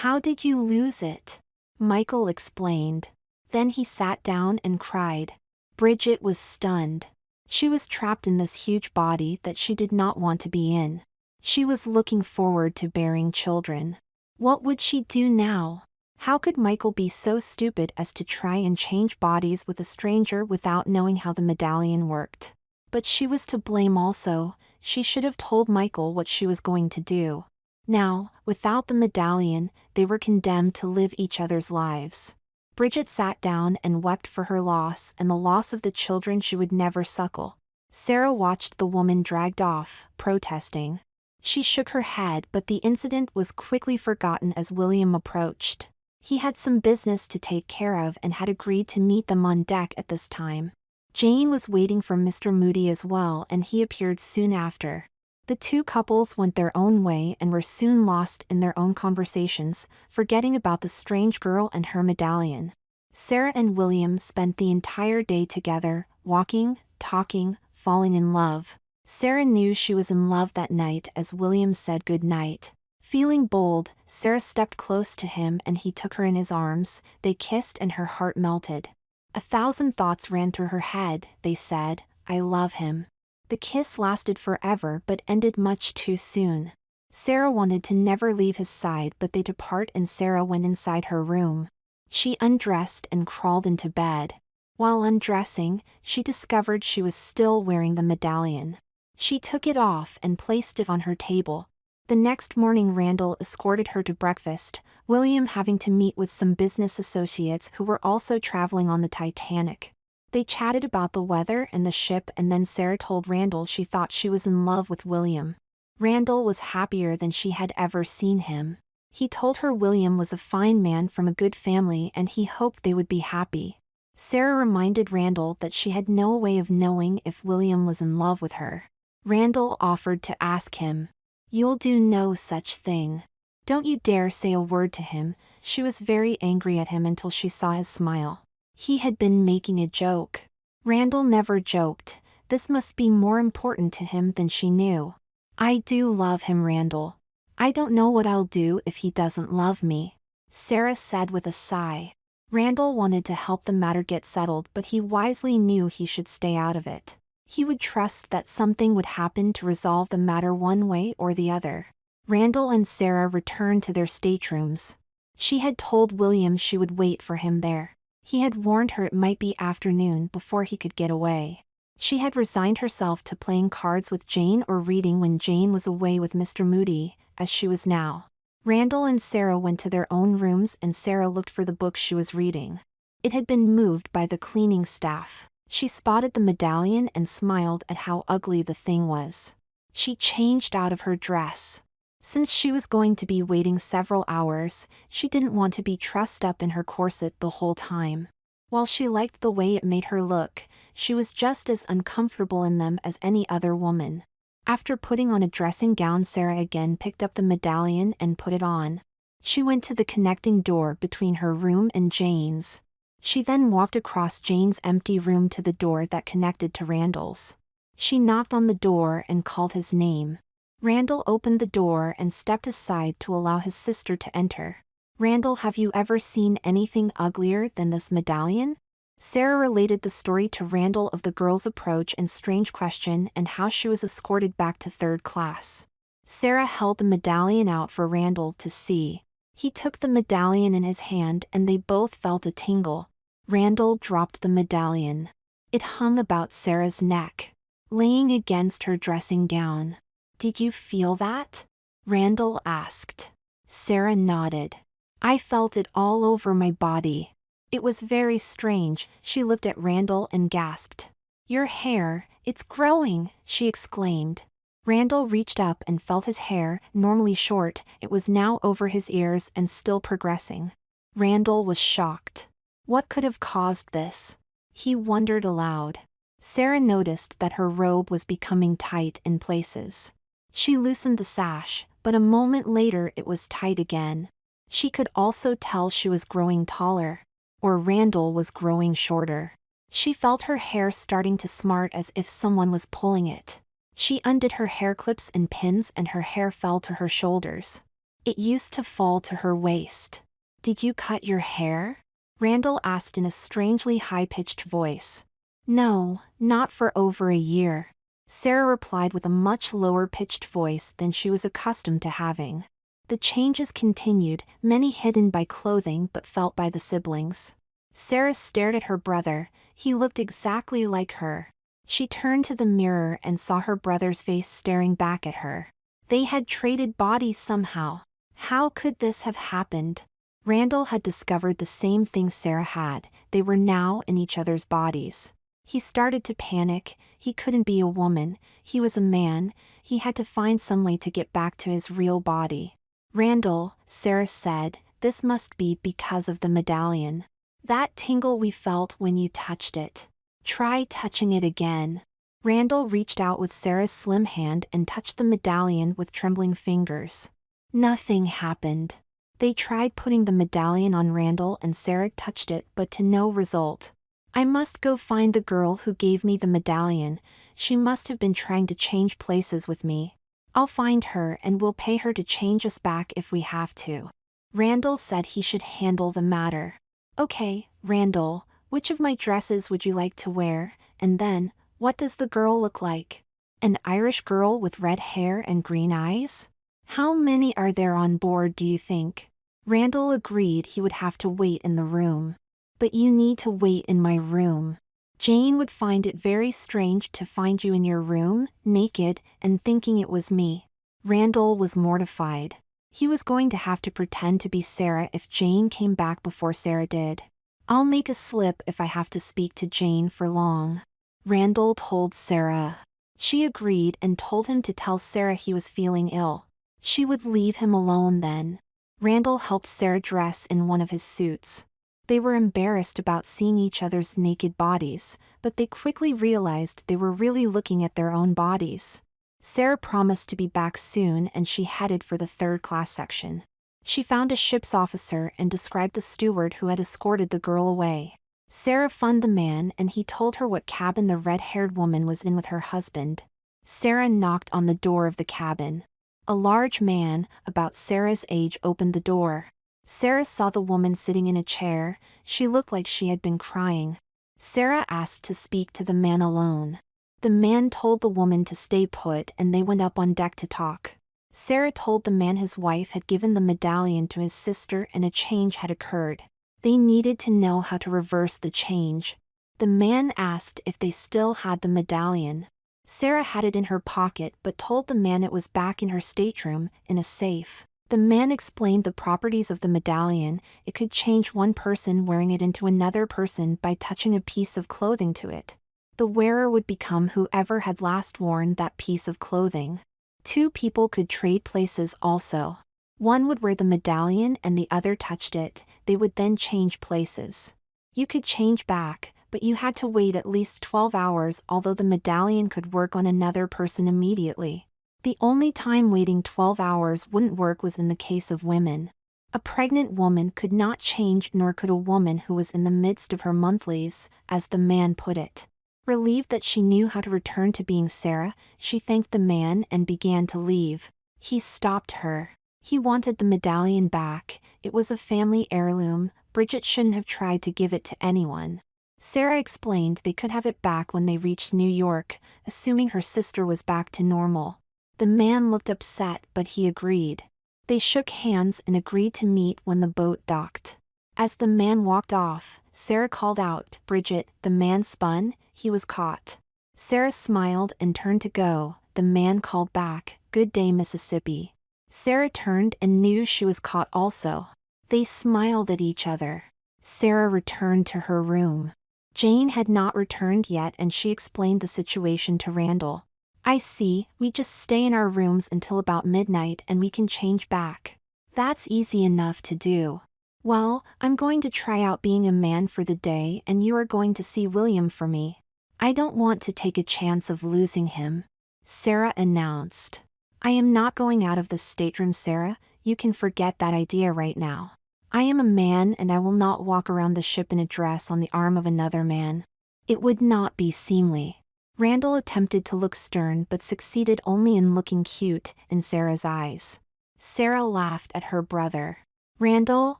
"How did you lose it?" Michael explained. Then he sat down and cried. Bridget was stunned. She was trapped in this huge body that she did not want to be in. She was looking forward to bearing children. What would she do now? How could Michael be so stupid as to try and change bodies with a stranger without knowing how the medallion worked? But she was to blame also. She should have told Michael what she was going to do. Now, without the medallion, they were condemned to live each other's lives. Bridget sat down and wept for her loss and the loss of the children she would never suckle. Sarah watched the woman dragged off, protesting. She shook her head, but the incident was quickly forgotten as William approached. He had some business to take care of and had agreed to meet them on deck at this time. Jane was waiting for Mr. Moody as well, and he appeared soon after. The two couples went their own way and were soon lost in their own conversations, forgetting about the strange girl and her medallion. Sarah and William spent the entire day together, walking, talking, falling in love. Sarah knew she was in love that night as William said good night. Feeling bold, Sarah stepped close to him and he took her in his arms. They kissed and her heart melted. 1,000 thoughts ran through her head. They said, "I love him." The kiss lasted forever but ended much too soon. Sarah wanted to never leave his side, but they depart and Sarah went inside her room. She undressed and crawled into bed. While undressing, she discovered she was still wearing the medallion. She took it off and placed it on her table. The next morning Randall escorted her to breakfast, William having to meet with some business associates who were also traveling on the Titanic. They chatted about the weather and the ship, and then Sarah told Randall she thought she was in love with William. Randall was happier than she had ever seen him. He told her William was a fine man from a good family and he hoped they would be happy. Sarah reminded Randall that she had no way of knowing if William was in love with her. Randall offered to ask him. "You'll do no such thing. Don't you dare say a word to him." She was very angry at him until she saw his smile. He had been making a joke. Randall never joked. This must be more important to him than she knew. "I do love him, Randall. I don't know what I'll do if he doesn't love me," Sarah said with a sigh. Randall wanted to help the matter get settled, but he wisely knew he should stay out of it. He would trust that something would happen to resolve the matter one way or the other. Randall and Sarah returned to their staterooms. She had told William she would wait for him there. He had warned her it might be afternoon before he could get away. She had resigned herself to playing cards with Jane or reading when Jane was away with Mr. Moody, as she was now. Randall and Sarah went to their own rooms and Sarah looked for the book she was reading. It had been moved by the cleaning staff. She spotted the medallion and smiled at how ugly the thing was. She changed out of her dress. Since she was going to be waiting several hours, she didn't want to be trussed up in her corset the whole time. While she liked the way it made her look, she was just as uncomfortable in them as any other woman. After putting on a dressing gown, Sarah again picked up the medallion and put it on. She went to the connecting door between her room and Jane's. She then walked across Jane's empty room to the door that connected to Randall's. She knocked on the door and called his name. Randall opened the door and stepped aside to allow his sister to enter. "Randall, have you ever seen anything uglier than this medallion?" Sarah related the story to Randall of the girl's approach and strange question and how she was escorted back to third class. Sarah held the medallion out for Randall to see. He took the medallion in his hand and they both felt a tingle. Randall dropped the medallion. It hung about Sarah's neck, laying against her dressing gown. "Did you feel that?" Randall asked. Sarah nodded. "I felt it all over my body. It was very strange." She looked at Randall and gasped. "Your hair, it's growing," she exclaimed. Randall reached up and felt his hair, normally short, it was now over his ears and still progressing. Randall was shocked. What could have caused this? He wondered aloud. Sarah noticed that her robe was becoming tight in places. She loosened the sash, but a moment later it was tight again. She could also tell she was growing taller. Or Randall was growing shorter. She felt her hair starting to smart as if someone was pulling it. She undid her hair clips and pins and her hair fell to her shoulders. It used to fall to her waist. "Did you cut your hair?" Randall asked in a strangely high-pitched voice. "No, not for over a year," Sarah replied with a much lower-pitched voice than she was accustomed to having. The changes continued, many hidden by clothing but felt by the siblings. Sarah stared at her brother. He looked exactly like her. She turned to the mirror and saw her brother's face staring back at her. They had traded bodies somehow. How could this have happened? Randall had discovered the same thing Sarah had. They were now in each other's bodies. He started to panic. He couldn't be a woman. He was a man. He had to find some way to get back to his real body. "Randall," Sarah said, "this must be because of the medallion. That tingle we felt when you touched it. Try touching it again." Randall reached out with Sarah's slim hand and touched the medallion with trembling fingers. Nothing happened. They tried putting the medallion on Randall and Sarah touched it but to no result. "I must go find the girl who gave me the medallion. She must have been trying to change places with me. I'll find her and we'll pay her to change us back if we have to." Randall said he should handle the matter. "Okay, Randall, which of my dresses would you like to wear? And then, what does the girl look like? An Irish girl with red hair and green eyes? How many are there on board, do you think?" Randall agreed he would have to wait in the room. "But you need to wait in my room. Jane would find it very strange to find you in your room, naked, and thinking it was me." Randall was mortified. He was going to have to pretend to be Sarah if Jane came back before Sarah did. "I'll make a slip if I have to speak to Jane for long," Randall told Sarah. She agreed and told him to tell Sarah he was feeling ill. She would leave him alone then. Randall helped Sarah dress in one of his suits. They were embarrassed about seeing each other's naked bodies, but they quickly realized they were really looking at their own bodies. Sarah promised to be back soon and she headed for the third-class section. She found a ship's officer and described the steward who had escorted the girl away. Sarah phoned the man and he told her what cabin the red-haired woman was in with her husband. Sarah knocked on the door of the cabin. A large man, about Sarah's age, opened the door. Sarah saw the woman sitting in a chair. She looked like she had been crying. Sarah asked to speak to the man alone. The man told the woman to stay put and they went up on deck to talk. Sarah told the man his wife had given the medallion to his sister and a change had occurred. They needed to know how to reverse the change. The man asked if they still had the medallion. Sarah had it in her pocket but told the man it was back in her stateroom, in a safe. The man explained the properties of the medallion. It could change one person wearing it into another person by touching a piece of clothing to it. The wearer would become whoever had last worn that piece of clothing. Two people could trade places also. One would wear the medallion and the other touched it. They would then change places. You could change back, but you had to wait at least 12 hours, although the medallion could work on another person immediately. The only time waiting 12 hours wouldn't work was in the case of women. A pregnant woman could not change, nor could a woman who was in the midst of her monthlies, as the man put it. Relieved that she knew how to return to being Sarah, she thanked the man and began to leave. He stopped her. He wanted the medallion back. It was a family heirloom. Bridget shouldn't have tried to give it to anyone. Sarah explained they could have it back when they reached New York, assuming her sister was back to normal. The man looked upset, but he agreed. They shook hands and agreed to meet when the boat docked. As the man walked off, Sarah called out, "Bridget," the man spun, he was caught. Sarah smiled and turned to go. The man called back, "Good day, Mississippi." Sarah turned and knew she was caught also. They smiled at each other. Sarah returned to her room. Jane had not returned yet, and she explained the situation to Randall. "I see, we just stay in our rooms until about midnight and we can change back." "That's easy enough to do." "Well, I'm going to try out being a man for the day and you are going to see William for me. I don't want to take a chance of losing him," Sarah announced. "I am not going out of the stateroom, Sarah. You can forget that idea right now. I am a man and I will not walk around the ship in a dress on the arm of another man. It would not be seemly." Randall attempted to look stern but succeeded only in looking cute in Sarah's eyes. Sarah laughed at her brother. "Randall,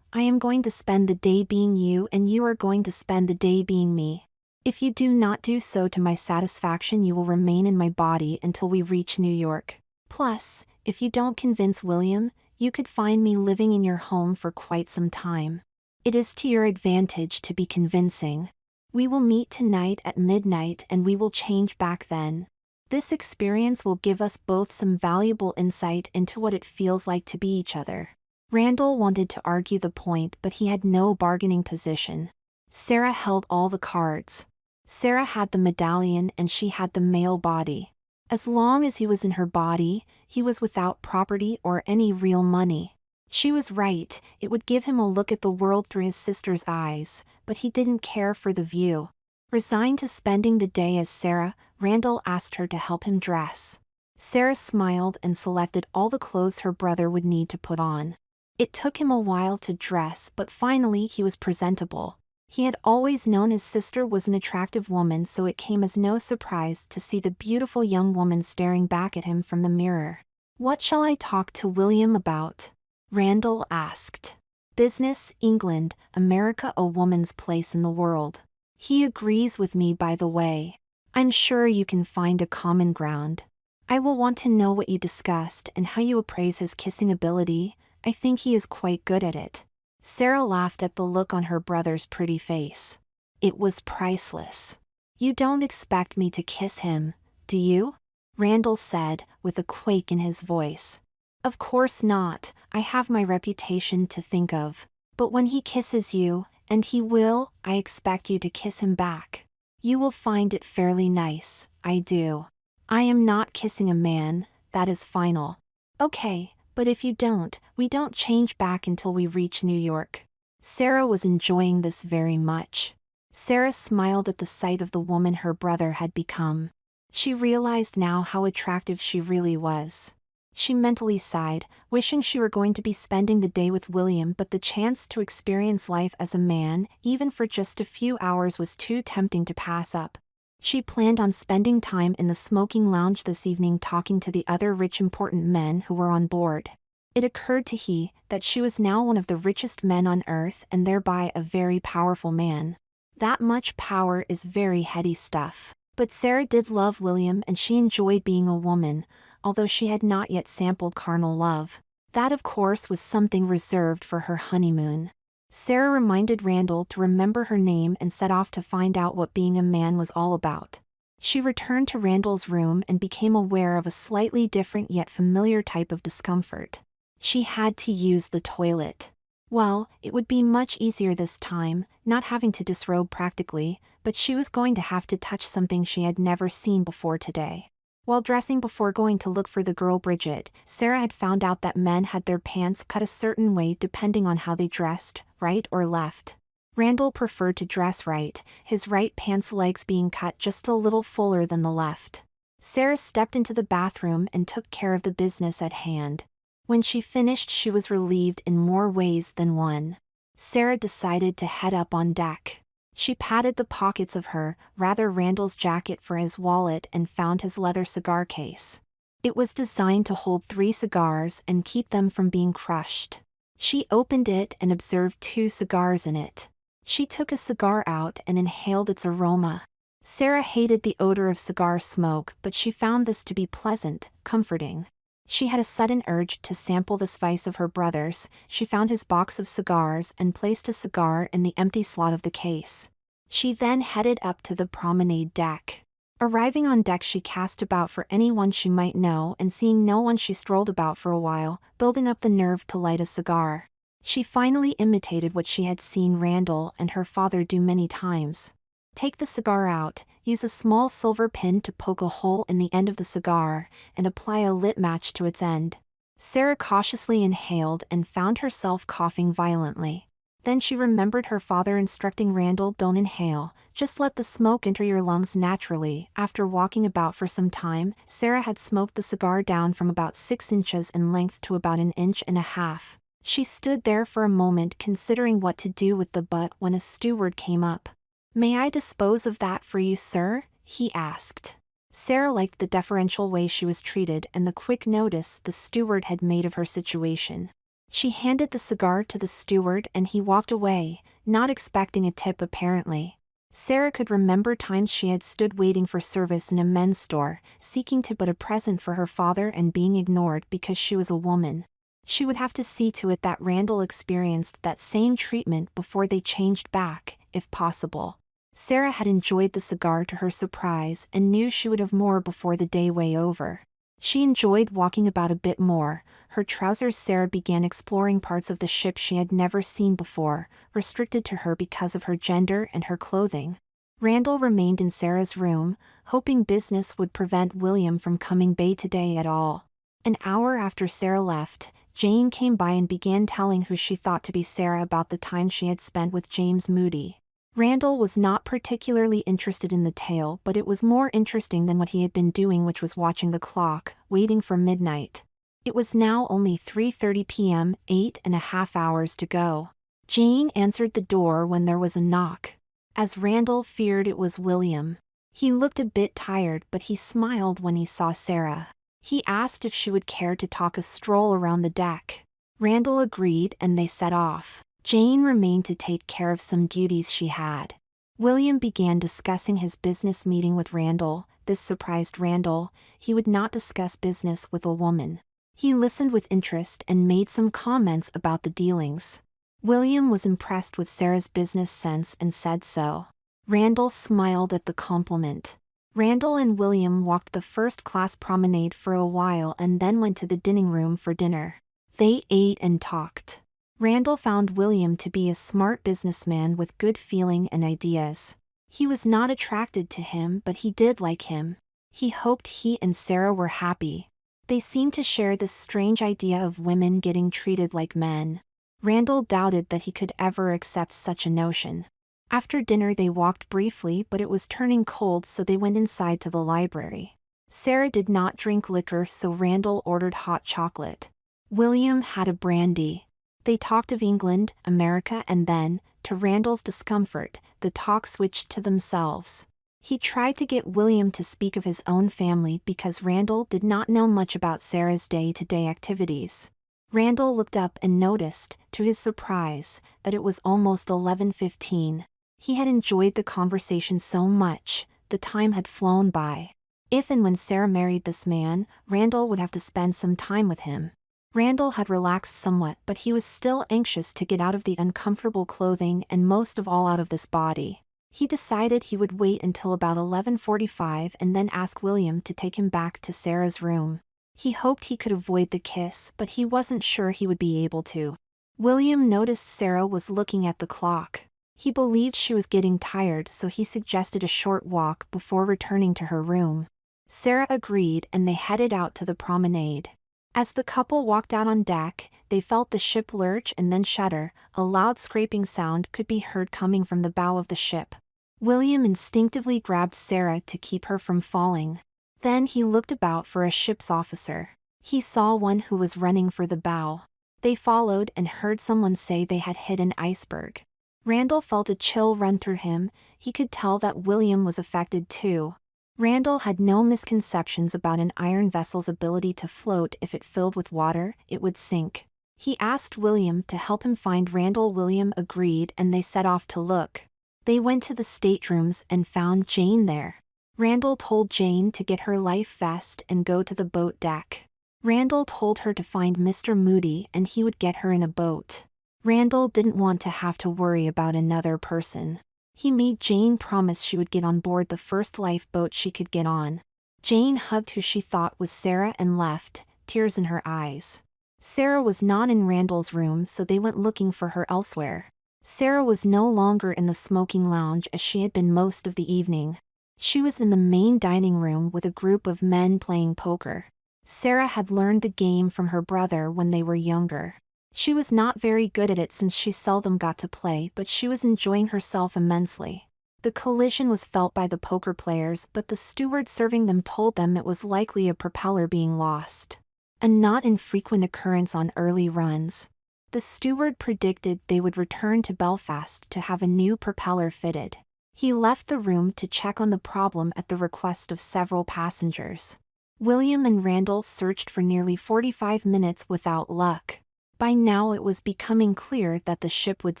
I am going to spend the day being you and you are going to spend the day being me. If you do not do so to my satisfaction, you will remain in my body until we reach New York. Plus, if you don't convince William, you could find me living in your home for quite some time. It is to your advantage to be convincing. We will meet tonight at midnight and we will change back then. This experience will give us both some valuable insight into what it feels like to be each other." Randall wanted to argue the point, but he had no bargaining position. Sarah held all the cards. Sarah had the medallion and she had the male body. As long as he was in her body, he was without property or any real money. She was right, it would give him a look at the world through his sister's eyes, but he didn't care for the view. Resigned to spending the day as Sarah, Randall asked her to help him dress. Sarah smiled and selected all the clothes her brother would need to put on. It took him a while to dress, but finally he was presentable. He had always known his sister was an attractive woman, so it came as no surprise to see the beautiful young woman staring back at him from the mirror. "What shall I talk to William about?" Randall asked. "Business, England, America, a woman's place in the world. He agrees with me, by the way. I'm sure you can find a common ground. I will want to know what you discussed and how you appraise his kissing ability. I think he is quite good at it." Sarah laughed at the look on her brother's pretty face. It was priceless. "You don't expect me to kiss him, do you?" Randall said, with a quake in his voice. "Of course not, I have my reputation to think of. But when he kisses you, and he will, I expect you to kiss him back. You will find it fairly nice, I do. I am not kissing a man, that is final. Okay. But if you don't, we don't change back until we reach New York." Sarah was enjoying this very much. Sarah smiled at the sight of the woman her brother had become. She realized now how attractive she really was. She mentally sighed, wishing she were going to be spending the day with William, but the chance to experience life as a man, even for just a few hours, was too tempting to pass up. She planned on spending time in the smoking lounge this evening talking to the other rich important men who were on board. It occurred to he that she was now one of the richest men on earth and thereby a very powerful man. That much power is very heady stuff. But Sarah did love William and she enjoyed being a woman, although she had not yet sampled carnal love. That of course was something reserved for her honeymoon. Sarah reminded Randall to remember her name and set off to find out what being a man was all about. She returned to Randall's room and became aware of a slightly different yet familiar type of discomfort. She had to use the toilet. Well, it would be much easier this time, not having to disrobe practically, but she was going to have to touch something she had never seen before today. While dressing before going to look for the girl Bridget, Sarah had found out that men had their pants cut a certain way depending on how they dressed, right or left. Randall preferred to dress right, his right pants legs being cut just a little fuller than the left. Sarah stepped into the bathroom and took care of the business at hand. When she finished, she was relieved in more ways than one. Sarah decided to head up on deck. She patted the pockets of Randall's jacket for his wallet and found his leather cigar case. It was designed to hold 3 cigars and keep them from being crushed. She opened it and observed 2 cigars in it. She took a cigar out and inhaled its aroma. Sarah hated the odor of cigar smoke, but she found this to be pleasant, comforting. She had a sudden urge to sample the spice of her brother's. She found his box of cigars and placed a cigar in the empty slot of the case. She then headed up to the promenade deck. Arriving on deck, she cast about for anyone she might know, and seeing no one, she strolled about for a while, building up the nerve to light a cigar. She finally imitated what she had seen Randall and her father do many times. Take the cigar out, use a small silver pin to poke a hole in the end of the cigar, and apply a lit match to its end. Sarah cautiously inhaled and found herself coughing violently. Then she remembered her father instructing Randall, "Don't inhale, just let the smoke enter your lungs naturally." After walking about for some time, Sarah had smoked the cigar down from about 6 inches in length to about 1.5 inches. She stood there for a moment considering what to do with the butt when a steward came up. "May I dispose of that for you, sir?" he asked. Sarah liked the deferential way she was treated and the quick notice the steward had made of her situation. She handed the cigar to the steward and he walked away, not expecting a tip apparently. Sarah could remember times she had stood waiting for service in a men's store, seeking to put a present for her father and being ignored because she was a woman. She would have to see to it that Randall experienced that same treatment before they changed back, if possible. Sarah had enjoyed the cigar to her surprise and knew she would have more before the day was over. She enjoyed walking about a bit more. Her trousers. Sarah began exploring parts of the ship she had never seen before, restricted to her because of her gender and her clothing. Randall remained in Sarah's room, hoping business would prevent William from coming bay today at all. An hour after Sarah left, Jane came by and began telling who she thought to be Sarah about the time she had spent with James Moody. Randall was not particularly interested in the tale, but it was more interesting than what he had been doing, which was watching the clock, waiting for midnight. It was now only 3:30 p.m., 8.5 hours to go. Jane answered the door when there was a knock. As Randall feared, it was William. He looked a bit tired, but he smiled when he saw Sarah. He asked if she would care to talk a stroll around the deck. Randall agreed and they set off. Jane remained to take care of some duties she had. William began discussing his business meeting with Randall. This surprised Randall. He would not discuss business with a woman. He listened with interest and made some comments about the dealings. William was impressed with Sarah's business sense and said so. Randall smiled at the compliment. Randall and William walked the first-class promenade for a while and then went to the dining room for dinner. They ate and talked. Randall found William to be a smart businessman with good feeling and ideas. He was not attracted to him, but he did like him. He hoped he and Sarah were happy. They seemed to share this strange idea of women getting treated like men. Randall doubted that he could ever accept such a notion. After dinner they walked briefly, but it was turning cold, so they went inside to the library. Sarah did not drink liquor, so Randall ordered hot chocolate. William had a brandy. They talked of England, America, and then, to Randall's discomfort, the talk switched to themselves. He tried to get William to speak of his own family because Randall did not know much about Sarah's day-to-day activities. Randall looked up and noticed, to his surprise, that it was almost 11:15. He had enjoyed the conversation so much, the time had flown by. If and when Sarah married this man, Randall would have to spend some time with him. Randall had relaxed somewhat, but he was still anxious to get out of the uncomfortable clothing and most of all out of this body. He decided he would wait until about 11:45 and then ask William to take him back to Sarah's room. He hoped he could avoid the kiss, but he wasn't sure he would be able to. William noticed Sarah was looking at the clock. He believed she was getting tired, so he suggested a short walk before returning to her room. Sarah agreed and they headed out to the promenade. As the couple walked out on deck, they felt the ship lurch and then shudder. A loud scraping sound could be heard coming from the bow of the ship. William instinctively grabbed Sarah to keep her from falling. Then he looked about for a ship's officer. He saw one who was running for the bow. They followed and heard someone say they had hit an iceberg. Randall felt a chill run through him. He could tell that William was affected too. Randall had no misconceptions about an iron vessel's ability to float. If it filled with water, it would sink. He asked William to help him find Randall. William agreed and they set off to look. They went to the staterooms and found Jane there. Randall told Jane to get her life vest and go to the boat deck. Randall told her to find Mr. Moody and he would get her in a boat. Randall didn't want to have to worry about another person. He made Jane promise she would get on board the first lifeboat she could get on. Jane hugged who she thought was Sarah and left, tears in her eyes. Sarah was not in Randall's room, so they went looking for her elsewhere. Sarah was no longer in the smoking lounge as she had been most of the evening. She was in the main dining room with a group of men playing poker. Sarah had learned the game from her brother when they were younger. She was not very good at it since she seldom got to play, but she was enjoying herself immensely. The collision was felt by the poker players, but the steward serving them told them it was likely a propeller being lost. A not infrequent occurrence on early runs. The steward predicted they would return to Belfast to have a new propeller fitted. He left the room to check on the problem at the request of several passengers. William and Randall searched for nearly 45 minutes without luck. By now it was becoming clear that the ship would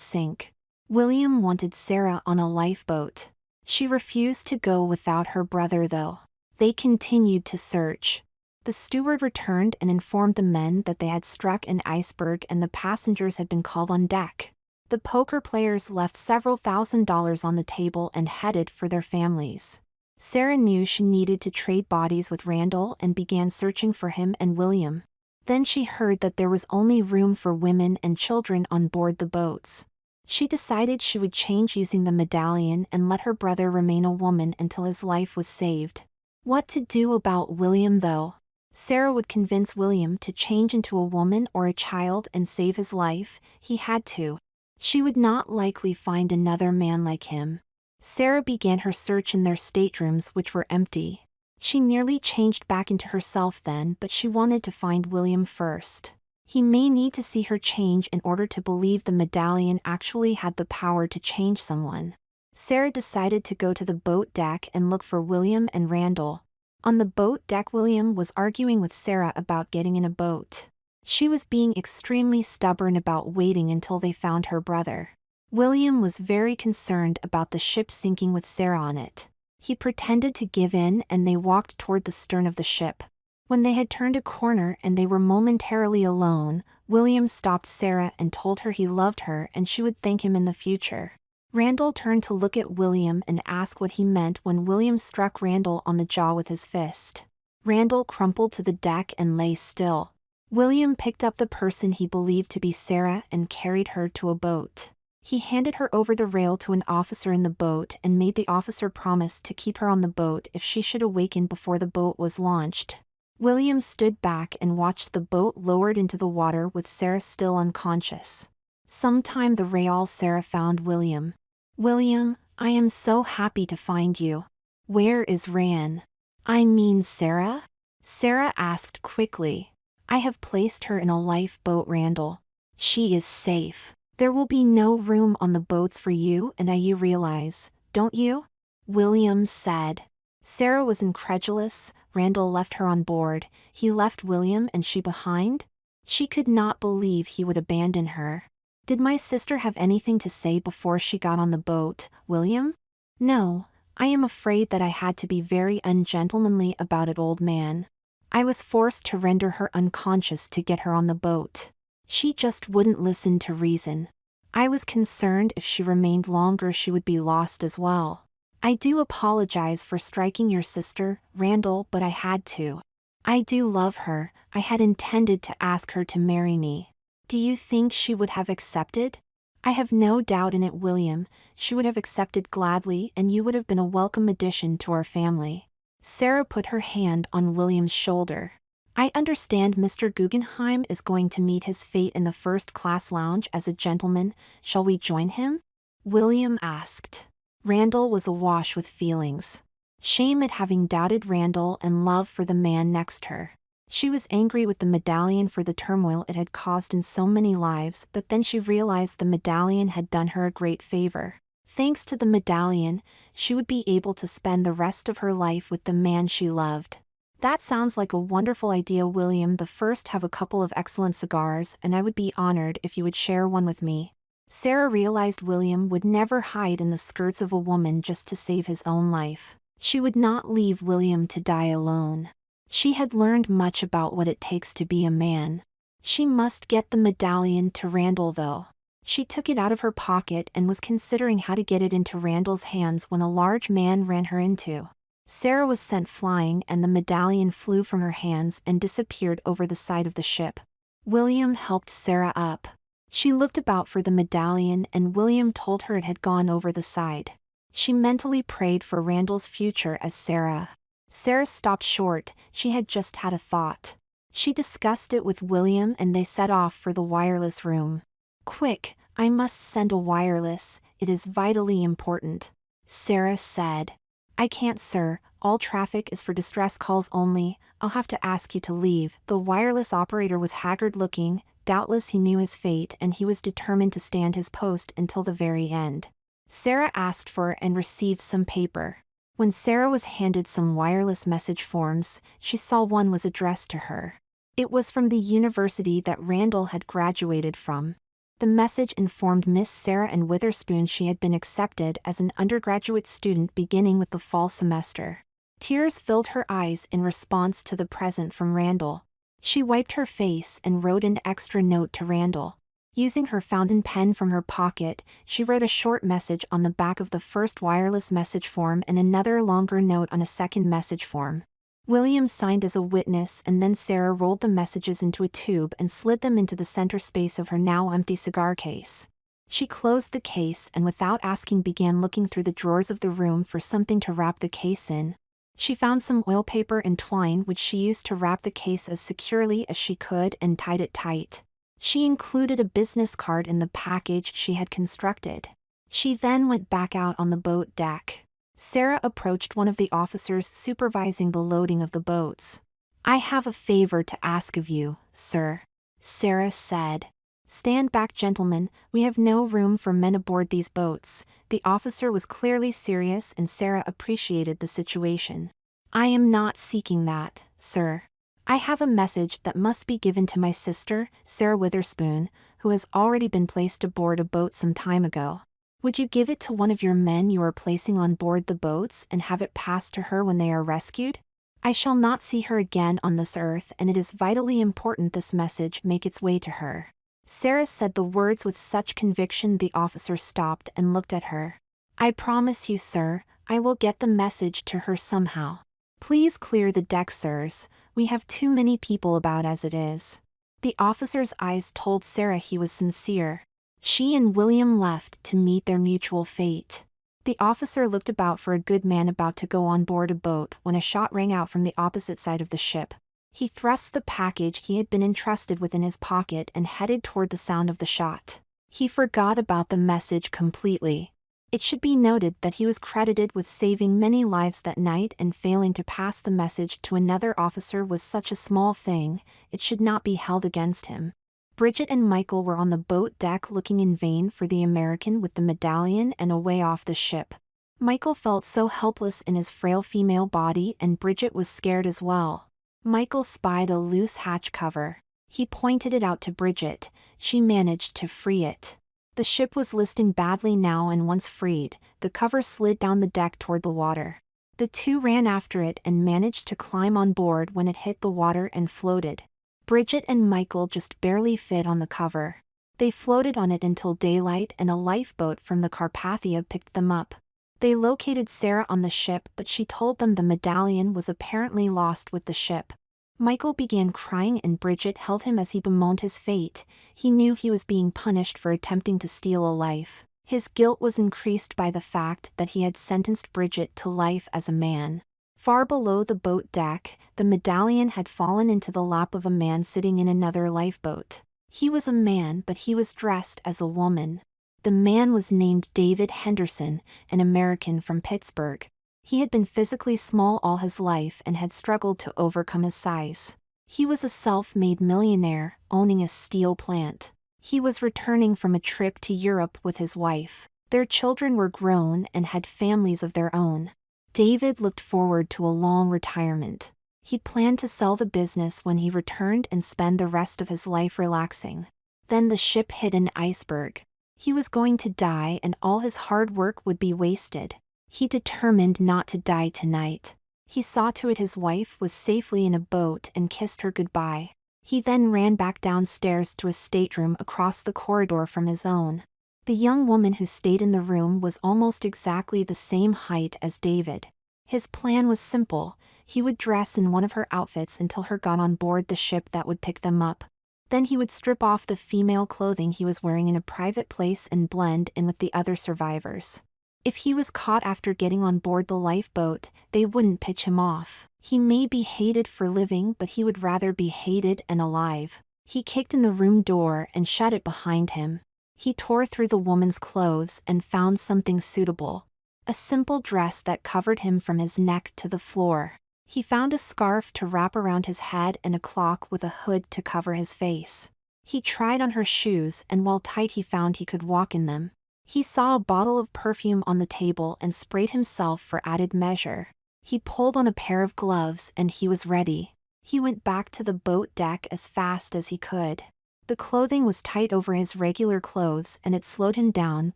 sink. William wanted Sarah on a lifeboat. She refused to go without her brother though. They continued to search. The steward returned and informed the men that they had struck an iceberg and the passengers had been called on deck. The poker players left several $1,000s on the table and headed for their families. Sarah knew she needed to trade bodies with Randall and began searching for him and William. Then she heard that there was only room for women and children on board the boats. She decided she would change using the medallion and let her brother remain a woman until his life was saved. What to do about William though? Sarah would convince William to change into a woman or a child and save his life. He had to. She would not likely find another man like him. Sarah began her search in their staterooms, which were empty. She nearly changed back into herself then, but she wanted to find William first. He may need to see her change in order to believe the medallion actually had the power to change someone. Sarah decided to go to the boat deck and look for William and Randall. On the boat deck, William was arguing with Sarah about getting in a boat. She was being extremely stubborn about waiting until they found her brother. William was very concerned about the ship sinking with Sarah on it. He pretended to give in and they walked toward the stern of the ship. When they had turned a corner and they were momentarily alone, William stopped Sarah and told her he loved her and she would thank him in the future. Randall turned to look at William and ask what he meant when William struck Randall on the jaw with his fist. Randall crumpled to the deck and lay still. William picked up the person he believed to be Sarah and carried her to a boat. He handed her over the rail to an officer in the boat and made the officer promise to keep her on the boat if she should awaken before the boat was launched. William stood back and watched the boat lowered into the water with Sarah still unconscious. Sometime the rail Sarah found William. "William, I am so happy to find you. Where is Ran? I mean Sarah?" Sarah asked quickly. "I have placed her in a lifeboat, Randall. She is safe. There will be no room on the boats for you and I, you realize, don't you?" William said. Sarah was incredulous. Randall left her on board. He left William and she behind? She could not believe he would abandon her. "Did my sister have anything to say before she got on the boat, William?" "No, I am afraid that I had to be very ungentlemanly about it, old man. I was forced to render her unconscious to get her on the boat. She just wouldn't listen to reason. I was concerned if she remained longer she would be lost as well. I do apologize for striking your sister, Randall, but I had to. I do love her. I had intended to ask her to marry me. Do you think she would have accepted?" "I have no doubt in it, William. She would have accepted gladly and you would have been a welcome addition to our family." Sarah put her hand on William's shoulder. I understand Mr. Guggenheim is going to meet his fate in the first-class lounge as a gentleman. Shall we join him? William asked. Randall was awash with feelings. Shame at having doubted Randall and love for the man next her. She was angry with the medallion for the turmoil it had caused in so many lives, but then she realized the medallion had done her a great favor. Thanks to the medallion, she would be able to spend the rest of her life with the man she loved. That sounds like a wonderful idea, William. The first have a couple of excellent cigars, and I would be honored if you would share one with me. Sarah realized William would never hide in the skirts of a woman just to save his own life. She would not leave William to die alone. She had learned much about what it takes to be a man. She must get the medallion to Randall though. She took it out of her pocket and was considering how to get it into Randall's hands when a large man ran her into. Sarah was sent flying and the medallion flew from her hands and disappeared over the side of the ship. William helped Sarah up. She looked about for the medallion and William told her it had gone over the side. She mentally prayed for Randall's future as Sarah. Sarah stopped short. She had just had a thought. She discussed it with William and they set off for the wireless room. Quick, I must send a wireless, it is vitally important, Sarah said. I can't, sir, all traffic is for distress calls only. I'll have to ask you to leave. The wireless operator was haggard looking. Doubtless he knew his fate and he was determined to stand his post until the very end. Sarah asked for and received some paper. When Sarah was handed some wireless message forms, she saw one was addressed to her. It was from the university that Randall had graduated from. The message informed Miss Sarah and Witherspoon she had been accepted as an undergraduate student beginning with the fall semester. Tears filled her eyes in response to the present from Randall. She wiped her face and wrote an extra note to Randall. Using her fountain pen from her pocket, she wrote a short message on the back of the first wireless message form and another longer note on a second message form. William signed as a witness and then Sarah rolled the messages into a tube and slid them into the center space of her now empty cigar case. She closed the case and without asking began looking through the drawers of the room for something to wrap the case in. She found some oil paper and twine which she used to wrap the case as securely as she could and tied it tight. She included a business card in the package she had constructed. She then went back out on the boat deck. Sarah approached one of the officers supervising the loading of the boats. I have a favor to ask of you, sir, Sarah said. Stand back, gentlemen, we have no room for men aboard these boats. The officer was clearly serious and Sarah appreciated the situation. I am not seeking that, sir. I have a message that must be given to my sister, Sarah Witherspoon, who has already been placed aboard a boat some time ago. Would you give it to one of your men you are placing on board the boats and have it passed to her when they are rescued? I shall not see her again on this earth and it is vitally important this message make its way to her. Sarah said the words with such conviction the officer stopped and looked at her. I promise you, sir, I will get the message to her somehow. Please clear the deck, sirs, we have too many people about as it is. The officer's eyes told Sarah he was sincere. She and William left to meet their mutual fate. The officer looked about for a good man about to go on board a boat when a shot rang out from the opposite side of the ship. He thrust the package he had been entrusted with in his pocket and headed toward the sound of the shot. He forgot about the message completely. It should be noted that he was credited with saving many lives that night, and failing to pass the message to another officer was such a small thing, it should not be held against him. Bridget and Michael were on the boat deck looking in vain for the American with the medallion and away off the ship. Michael felt so helpless in his frail female body and Bridget was scared as well. Michael spied a loose hatch cover. He pointed it out to Bridget. She managed to free it. The ship was listing badly now and once freed, the cover slid down the deck toward the water. The two ran after it and managed to climb on board when it hit the water and floated. Bridget and Michael just barely fit on the cover. They floated on it until daylight and a lifeboat from the Carpathia picked them up. They located Sarah on the ship, but she told them the medallion was apparently lost with the ship. Michael began crying and Bridget held him as he bemoaned his fate. He knew he was being punished for attempting to steal a life. His guilt was increased by the fact that he had sentenced Bridget to life as a man. Far below the boat deck, the medallion had fallen into the lap of a man sitting in another lifeboat. He was a man, but he was dressed as a woman. The man was named David Henderson, an American from Pittsburgh. He had been physically small all his life and had struggled to overcome his size. He was a self-made millionaire, owning a steel plant. He was returning from a trip to Europe with his wife. Their children were grown and had families of their own. David looked forward to a long retirement. He planned to sell the business when he returned and spend the rest of his life relaxing. Then the ship hit an iceberg. He was going to die and all his hard work would be wasted. He determined not to die tonight. He saw to it his wife was safely in a boat and kissed her goodbye. He then ran back downstairs to a stateroom across the corridor from his own. The young woman who stayed in the room was almost exactly the same height as David. His plan was simple. He would dress in one of her outfits until her got on board the ship that would pick them up. Then he would strip off the female clothing he was wearing in a private place and blend in with the other survivors. If he was caught after getting on board the lifeboat, they wouldn't pitch him off. He may be hated for living, but he would rather be hated and alive. He kicked in the room door and shut it behind him. He tore through the woman's clothes and found something suitable. A simple dress that covered him from his neck to the floor. He found a scarf to wrap around his head and a cloak with a hood to cover his face. He tried on her shoes and while tight he found he could walk in them. He saw a bottle of perfume on the table and sprayed himself for added measure. He pulled on a pair of gloves and he was ready. He went back to the boat deck as fast as he could. The clothing was tight over his regular clothes and it slowed him down,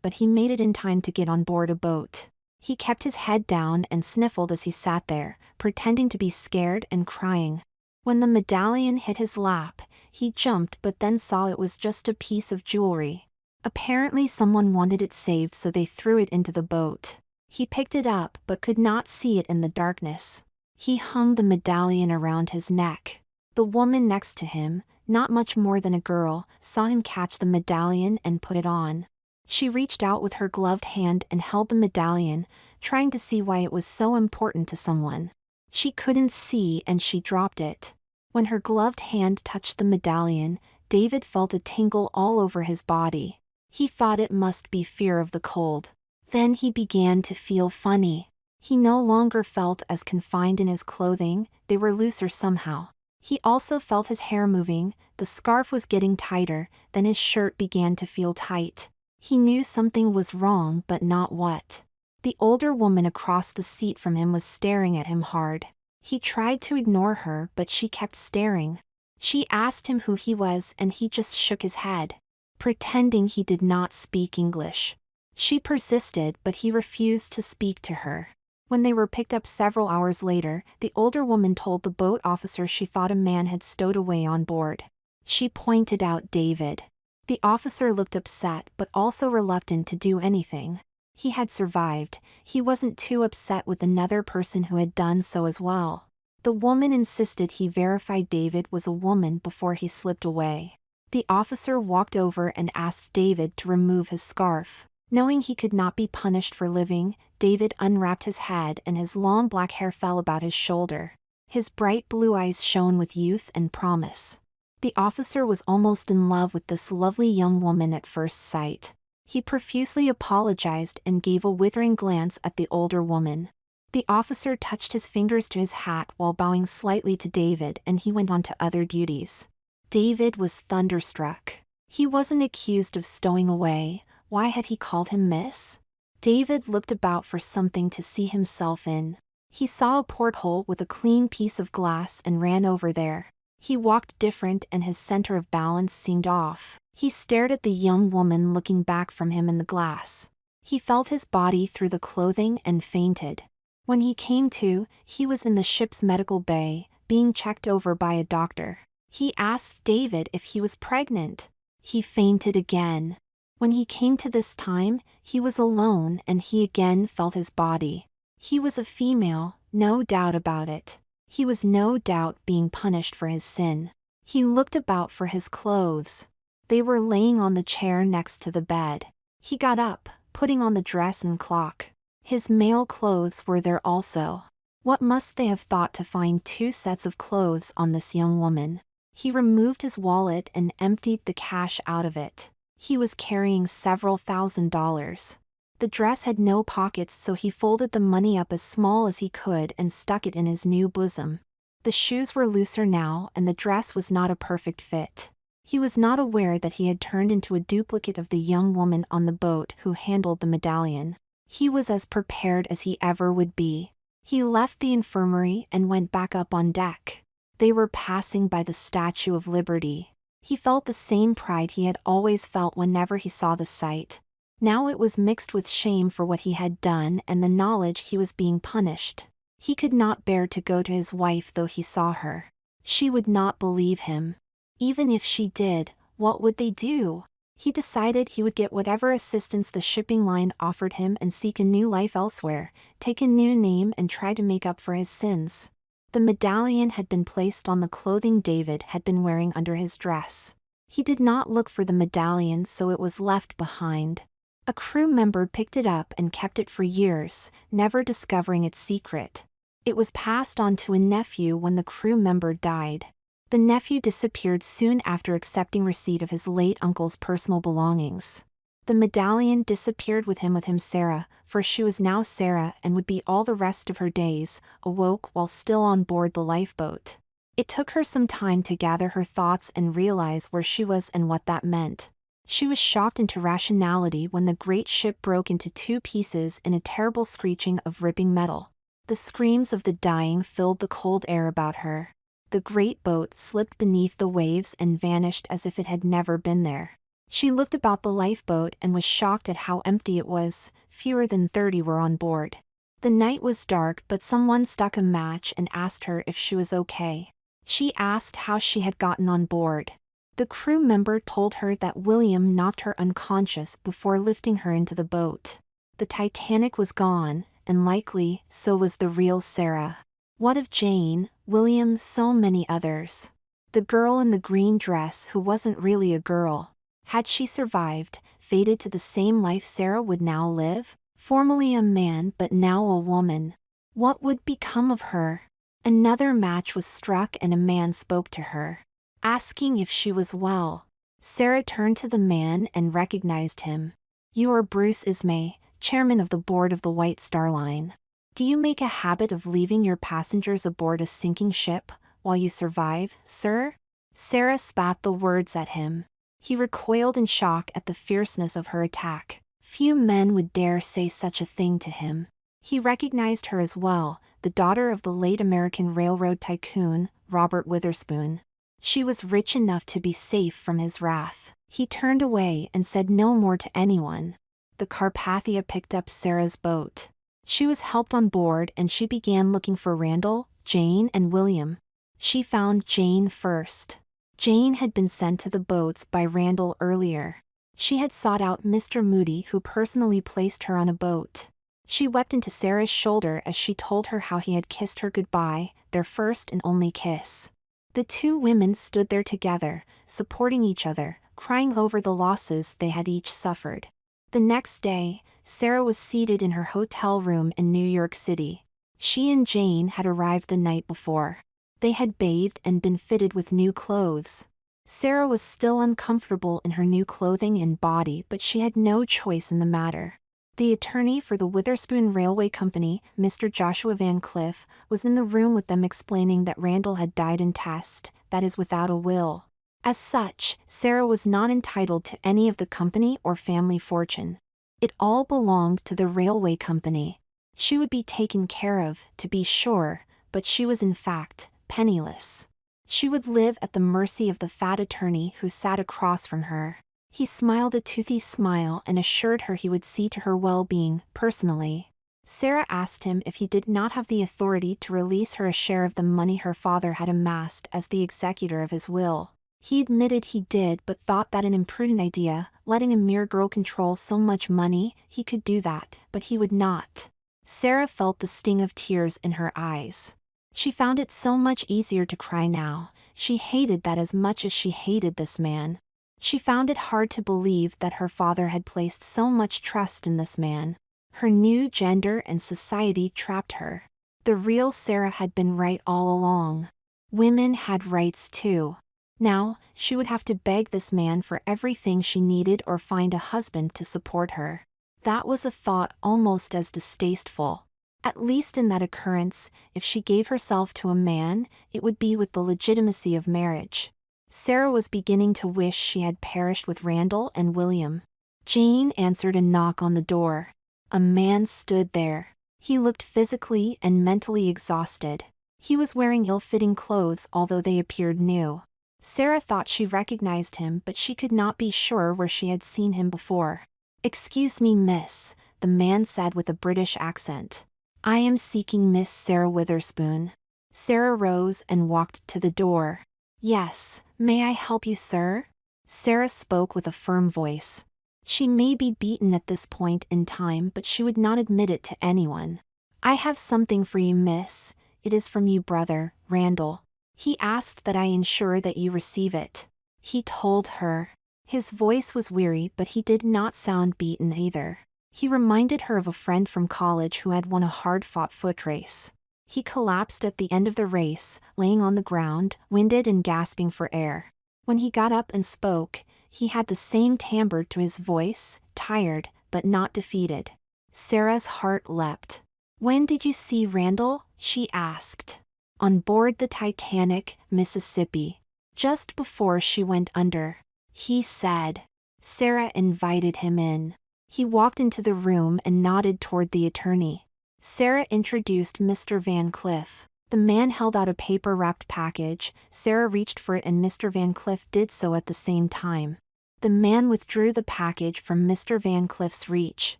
but he made it in time to get on board a boat. He kept his head down and sniffled as he sat there, pretending to be scared and crying. When the medallion hit his lap, he jumped but then saw it was just a piece of jewelry. Apparently someone wanted it saved, so they threw it into the boat. He picked it up but could not see it in the darkness. He hung the medallion around his neck. The woman next to him, not much more than a girl, saw him catch the medallion and put it on. She reached out with her gloved hand and held the medallion, trying to see why it was so important to someone. She couldn't see and she dropped it. When her gloved hand touched the medallion, David felt a tingle all over his body. He thought it must be fear of the cold. Then he began to feel funny. He no longer felt as confined in his clothing, they were looser somehow. He also felt his hair moving, the scarf was getting tighter, then his shirt began to feel tight. He knew something was wrong but not what. The older woman across the seat from him was staring at him hard. He tried to ignore her but she kept staring. She asked him who he was and he just shook his head, pretending he did not speak English. She persisted but he refused to speak to her. When they were picked up several hours later, the older woman told the boat officer she thought a man had stowed away on board. She pointed out David. The officer looked upset but also reluctant to do anything. He had survived. He wasn't too upset with another person who had done so as well. The woman insisted he verified David was a woman before he slipped away. The officer walked over and asked David to remove his scarf. Knowing he could not be punished for living, David unwrapped his head and his long black hair fell about his shoulder. His bright blue eyes shone with youth and promise. The officer was almost in love with this lovely young woman at first sight. He profusely apologized and gave a withering glance at the older woman. The officer touched his fingers to his hat while bowing slightly to David and he went on to other duties. David was thunderstruck. He wasn't accused of stowing away. Why had he called him Miss? David looked about for something to see himself in. He saw a porthole with a clean piece of glass and ran over there. He walked different and his center of balance seemed off. He stared at the young woman looking back from him in the glass. He felt his body through the clothing and fainted. When he came to, he was in the ship's medical bay, being checked over by a doctor. He asked David if he was pregnant. He fainted again. When he came to this time, he was alone and he again felt his body. He was a female, no doubt about it. He was no doubt being punished for his sin. He looked about for his clothes. They were laying on the chair next to the bed. He got up, putting on the dress and cloak. His male clothes were there also. What must they have thought to find 2 sets of clothes on this young woman? He removed his wallet and emptied the cash out of it. He was carrying several $1,000s. The dress had no pockets, so he folded the money up as small as he could and stuck it in his new bosom. The shoes were looser now, and the dress was not a perfect fit. He was not aware that he had turned into a duplicate of the young woman on the boat who handled the medallion. He was as prepared as he ever would be. He left the infirmary and went back up on deck. They were passing by the Statue of Liberty. He felt the same pride he had always felt whenever he saw the sight. Now it was mixed with shame for what he had done and the knowledge he was being punished. He could not bear to go to his wife though he saw her. She would not believe him. Even if she did, what would they do? He decided he would get whatever assistance the shipping line offered him and seek a new life elsewhere, take a new name and try to make up for his sins. The medallion had been placed on the clothing David had been wearing under his dress. He did not look for the medallion, so it was left behind. A crew member picked it up and kept it for years, never discovering its secret. It was passed on to a nephew when the crew member died. The nephew disappeared soon after accepting receipt of his late uncle's personal belongings. The medallion disappeared with him Sarah, for she was now Sarah and would be all the rest of her days, awoke while still on board the lifeboat. It took her some time to gather her thoughts and realize where she was and what that meant. She was shocked into rationality when the great ship broke into 2 pieces in a terrible screeching of ripping metal. The screams of the dying filled the cold air about her. The great boat slipped beneath the waves and vanished as if it had never been there. She looked about the lifeboat and was shocked at how empty it was. Fewer than 30 were on board. The night was dark, but someone struck a match and asked her if she was okay. She asked how she had gotten on board. The crew member told her that William knocked her unconscious before lifting her into the boat. The Titanic was gone, and likely, so was the real Sarah. What of Jane, William, so many others? The girl in the green dress who wasn't really a girl. Had she survived, fated to the same life Sarah would now live? Formerly a man but now a woman. What would become of her? Another match was struck and a man spoke to her, asking if she was well. Sarah turned to the man and recognized him. "You are Bruce Ismay, chairman of the board of the White Star Line. Do you make a habit of leaving your passengers aboard a sinking ship, while you survive, sir?" Sarah spat the words at him. He recoiled in shock at the fierceness of her attack. Few men would dare say such a thing to him. He recognized her as well, the daughter of the late American railroad tycoon, Robert Witherspoon. She was rich enough to be safe from his wrath. He turned away and said no more to anyone. The Carpathia picked up Sarah's boat. She was helped on board and she began looking for Randall, Jane and William. She found Jane first. Jane had been sent to the boats by Randall earlier. She had sought out Mr. Moody, who personally placed her on a boat. She wept into Sarah's shoulder as she told her how he had kissed her goodbye, their first and only kiss. The 2 women stood there together, supporting each other, crying over the losses they had each suffered. The next day, Sarah was seated in her hotel room in New York City. She and Jane had arrived the night before. They had bathed and been fitted with new clothes. Sarah was still uncomfortable in her new clothing and body, but she had no choice in the matter. The attorney for the Witherspoon Railway Company, Mr. Joshua Van Cliff, was in the room with them explaining that Randall had died intestate, that is, without a will. As such, Sarah was not entitled to any of the company or family fortune. It all belonged to the railway company. She would be taken care of, to be sure, but she was in fact penniless. She would live at the mercy of the fat attorney who sat across from her. He smiled a toothy smile and assured her he would see to her well-being, personally. Sarah asked him if he did not have the authority to release her a share of the money her father had amassed as the executor of his will. He admitted he did, but thought that an imprudent idea, letting a mere girl control so much money. He could do that, but he would not. Sarah felt the sting of tears in her eyes. She found it so much easier to cry now. She hated that as much as she hated this man. She found it hard to believe that her father had placed so much trust in this man. Her new gender and society trapped her. The real Sarah had been right all along. Women had rights too. Now, she would have to beg this man for everything she needed or find a husband to support her. That was a thought almost as distasteful. At least in that occurrence, if she gave herself to a man, it would be with the legitimacy of marriage. Sarah was beginning to wish she had perished with Randall and William. Jane answered a knock on the door. A man stood there. He looked physically and mentally exhausted. He was wearing ill-fitting clothes although they appeared new. Sarah thought she recognized him, but she could not be sure where she had seen him before. "Excuse me, miss," the man said with a British accent. "I am seeking Miss Sarah Witherspoon." Sarah rose and walked to the door. "Yes, may I help you, sir?" Sarah spoke with a firm voice. She may be beaten at this point in time, but she would not admit it to anyone. "I have something for you, miss. It is from you brother, Randall. He asked that I ensure that you receive it." He told her. His voice was weary, but he did not sound beaten either. He reminded her of a friend from college who had won a hard-fought foot race. He collapsed at the end of the race, laying on the ground, winded and gasping for air. When he got up and spoke, he had the same timbre to his voice, tired, but not defeated. Sarah's heart leapt. "When did you see Randall?" she asked. "On board the Titanic, Mississippi. Just before she went under," he said. Sarah invited him in. He walked into the room and nodded toward the attorney. Sarah introduced Mr. Van Cliff. The man held out a paper-wrapped package. Sarah reached for it and Mr. Van Cliff did so at the same time. The man withdrew the package from Mr. Van Cliff's reach.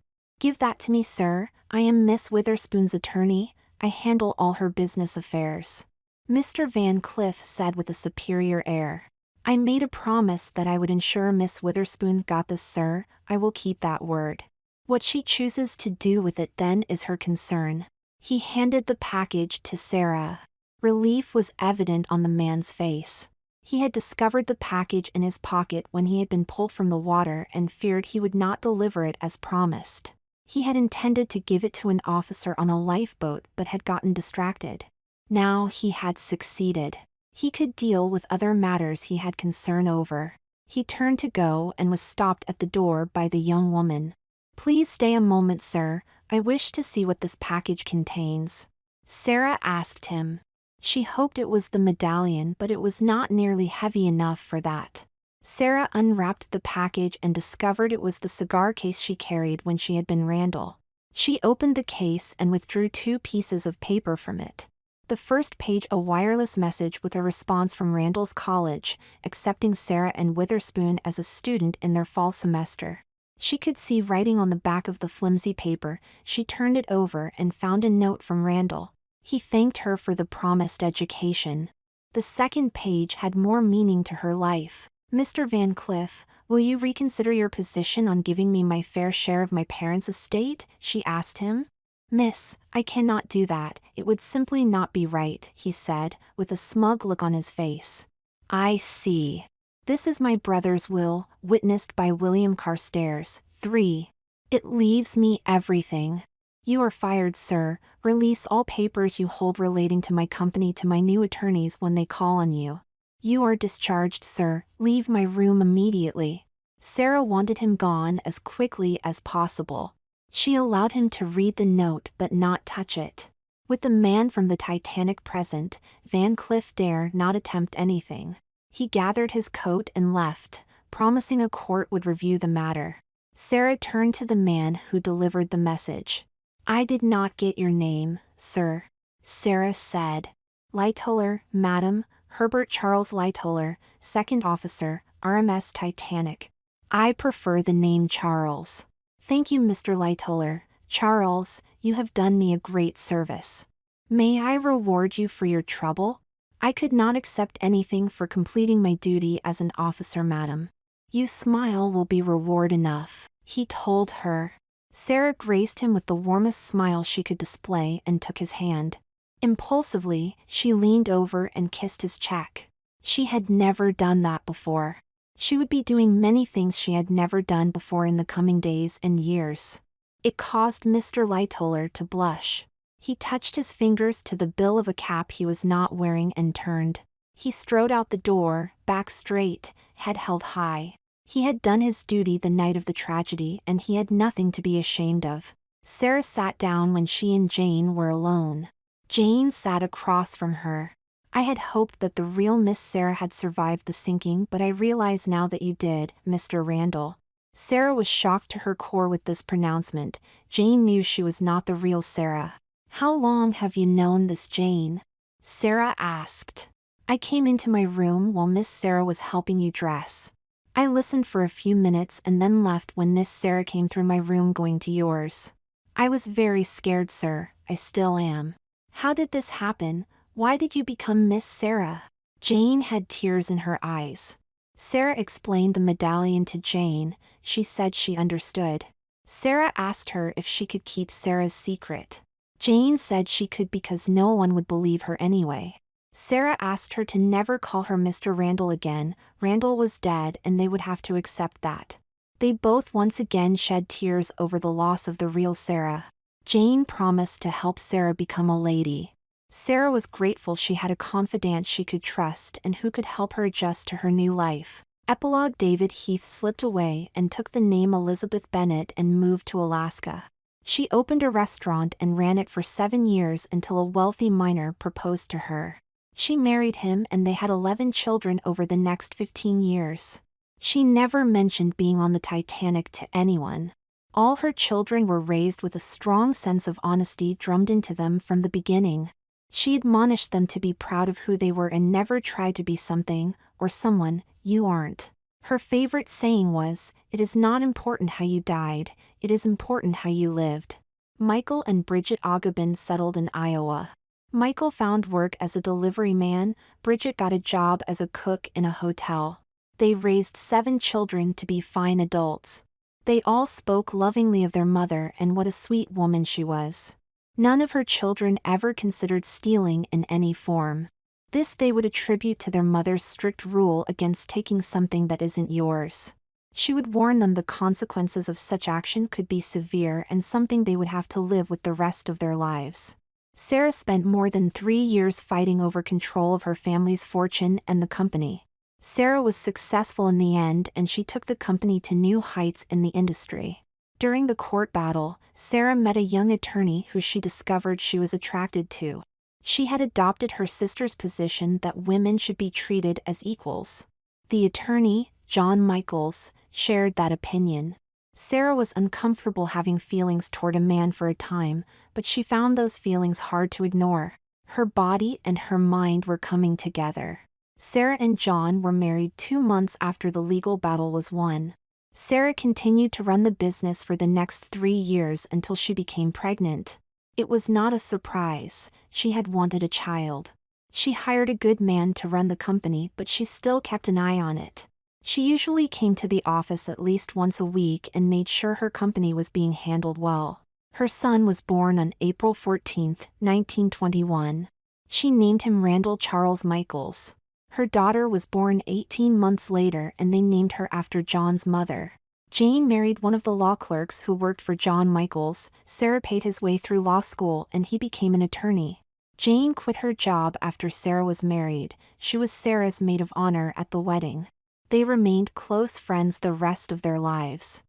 "Give that to me, sir. I am Miss Witherspoon's attorney. I handle all her business affairs," Mr. Van Cliff said with a superior air. "I made a promise that I would ensure Miss Witherspoon got this, sir. I will keep that word. What she chooses to do with it then is her concern." He handed the package to Sarah. Relief was evident on the man's face. He had discovered the package in his pocket when he had been pulled from the water and feared he would not deliver it as promised. He had intended to give it to an officer on a lifeboat but had gotten distracted. Now he had succeeded. He could deal with other matters he had concern over. He turned to go and was stopped at the door by the young woman. "Please stay a moment, sir. I wish to see what this package contains." Sarah asked him. She hoped it was the medallion, but it was not nearly heavy enough for that. Sarah unwrapped the package and discovered it was the cigar case she carried when she had been Randall. She opened the case and withdrew 2 pieces of paper from it. The first page, a wireless message with a response from Randall's college, accepting Sarah and Witherspoon as a student in their fall semester. She could see writing on the back of the flimsy paper. She turned it over and found a note from Randall. He thanked her for the promised education. The second page had more meaning to her life. "Mr. Van Cliff, will you reconsider your position on giving me my fair share of my parents' estate?" she asked him. "Miss, I cannot do that. It would simply not be right," he said, with a smug look on his face. "I see. This is my brother's will, witnessed by William Carstairs, 3. It leaves me everything. You are fired, sir. Release all papers you hold relating to my company to my new attorneys when they call on you." "You are discharged, sir. Leave my room immediately." Sarah wanted him gone as quickly as possible. She allowed him to read the note but not touch it. With the man from the Titanic present, Van Cliff dare not attempt anything. He gathered his coat and left, promising a court would review the matter. Sarah turned to the man who delivered the message. "I did not get your name, sir," Sarah said. "Lightoller, madam, Herbert Charles Lightoller, 2nd officer, RMS Titanic." "I prefer the name Charles." "Thank you, Mr. Lightoller. Charles, you have done me a great service. May I reward you for your trouble?" "I could not accept anything for completing my duty as an officer, madam." "You smile will be reward enough," he told her. Sarah graced him with the warmest smile she could display and took his hand. Impulsively, she leaned over and kissed his cheek. She had never done that before. She would be doing many things she had never done before in the coming days and years. It caused Mr. Lightoller to blush. He touched his fingers to the bill of a cap he was not wearing and turned. He strode out the door, back straight, head held high. He had done his duty the night of the tragedy and he had nothing to be ashamed of. Sarah sat down when she and Jane were alone. Jane sat across from her. I had hoped that the real Miss Sarah had survived the sinking, but I realize now that you did, Mr. Randall. Sarah was shocked to her core with this pronouncement. Jane knew she was not the real Sarah. How long have you known this Jane? Sarah asked. I came into my room while Miss Sarah was helping you dress. I listened for a few minutes and then left when Miss Sarah came through my room going to yours. I was very scared, sir. I still am. How did this happen? Why did you become Miss Sarah? Jane had tears in her eyes. Sarah explained the medallion to Jane. She said she understood. Sarah asked her if she could keep Sarah's secret. Jane said she could because no one would believe her anyway. Sarah asked her to never call her Mr. Randall again. Randall was dead and they would have to accept that. They both once again shed tears over the loss of the real Sarah. Jane promised to help Sarah become a lady. Sarah was grateful she had a confidant she could trust and who could help her adjust to her new life. Epilogue. David Heath slipped away and took the name Elizabeth Bennet and moved to Alaska. She opened a restaurant and ran it for 7 years until a wealthy miner proposed to her. She married him and they had 11 children over the next 15 years. She never mentioned being on the Titanic to anyone. All her children were raised with a strong sense of honesty drummed into them from the beginning. She admonished them to be proud of who they were and never tried to be something, or someone, you aren't. Her favorite saying was, "It is not important how you died, it is important how you lived." Michael and Bridget Augabin settled in Iowa. Michael found work as a delivery man, Bridget got a job as a cook in a hotel. They raised 7 children to be fine adults. They all spoke lovingly of their mother and what a sweet woman she was. None of her children ever considered stealing in any form. This they would attribute to their mother's strict rule against taking something that isn't yours. She would warn them the consequences of such action could be severe and something they would have to live with the rest of their lives. Sarah spent more than 3 years fighting over control of her family's fortune and the company. Sarah was successful in the end and she took the company to new heights in the industry. During the court battle, Sarah met a young attorney who she discovered she was attracted to. She had adopted her sister's position that women should be treated as equals. The attorney, John Michaels, shared that opinion. Sarah was uncomfortable having feelings toward a man for a time, but she found those feelings hard to ignore. Her body and her mind were coming together. Sarah and John were married 2 months after the legal battle was won. Sarah continued to run the business for the next 3 years until she became pregnant. It was not a surprise, she had wanted a child. She hired a good man to run the company, but she still kept an eye on it. She usually came to the office at least once a week and made sure her company was being handled well. Her son was born on April 14, 1921. She named him Randall Charles Michaels. Her daughter was born 18 months later and they named her after John's mother. Jane married one of the law clerks who worked for John Michaels. Sarah paid his way through law school and he became an attorney. Jane quit her job after Sarah was married. She was Sarah's maid of honor at the wedding. They remained close friends the rest of their lives.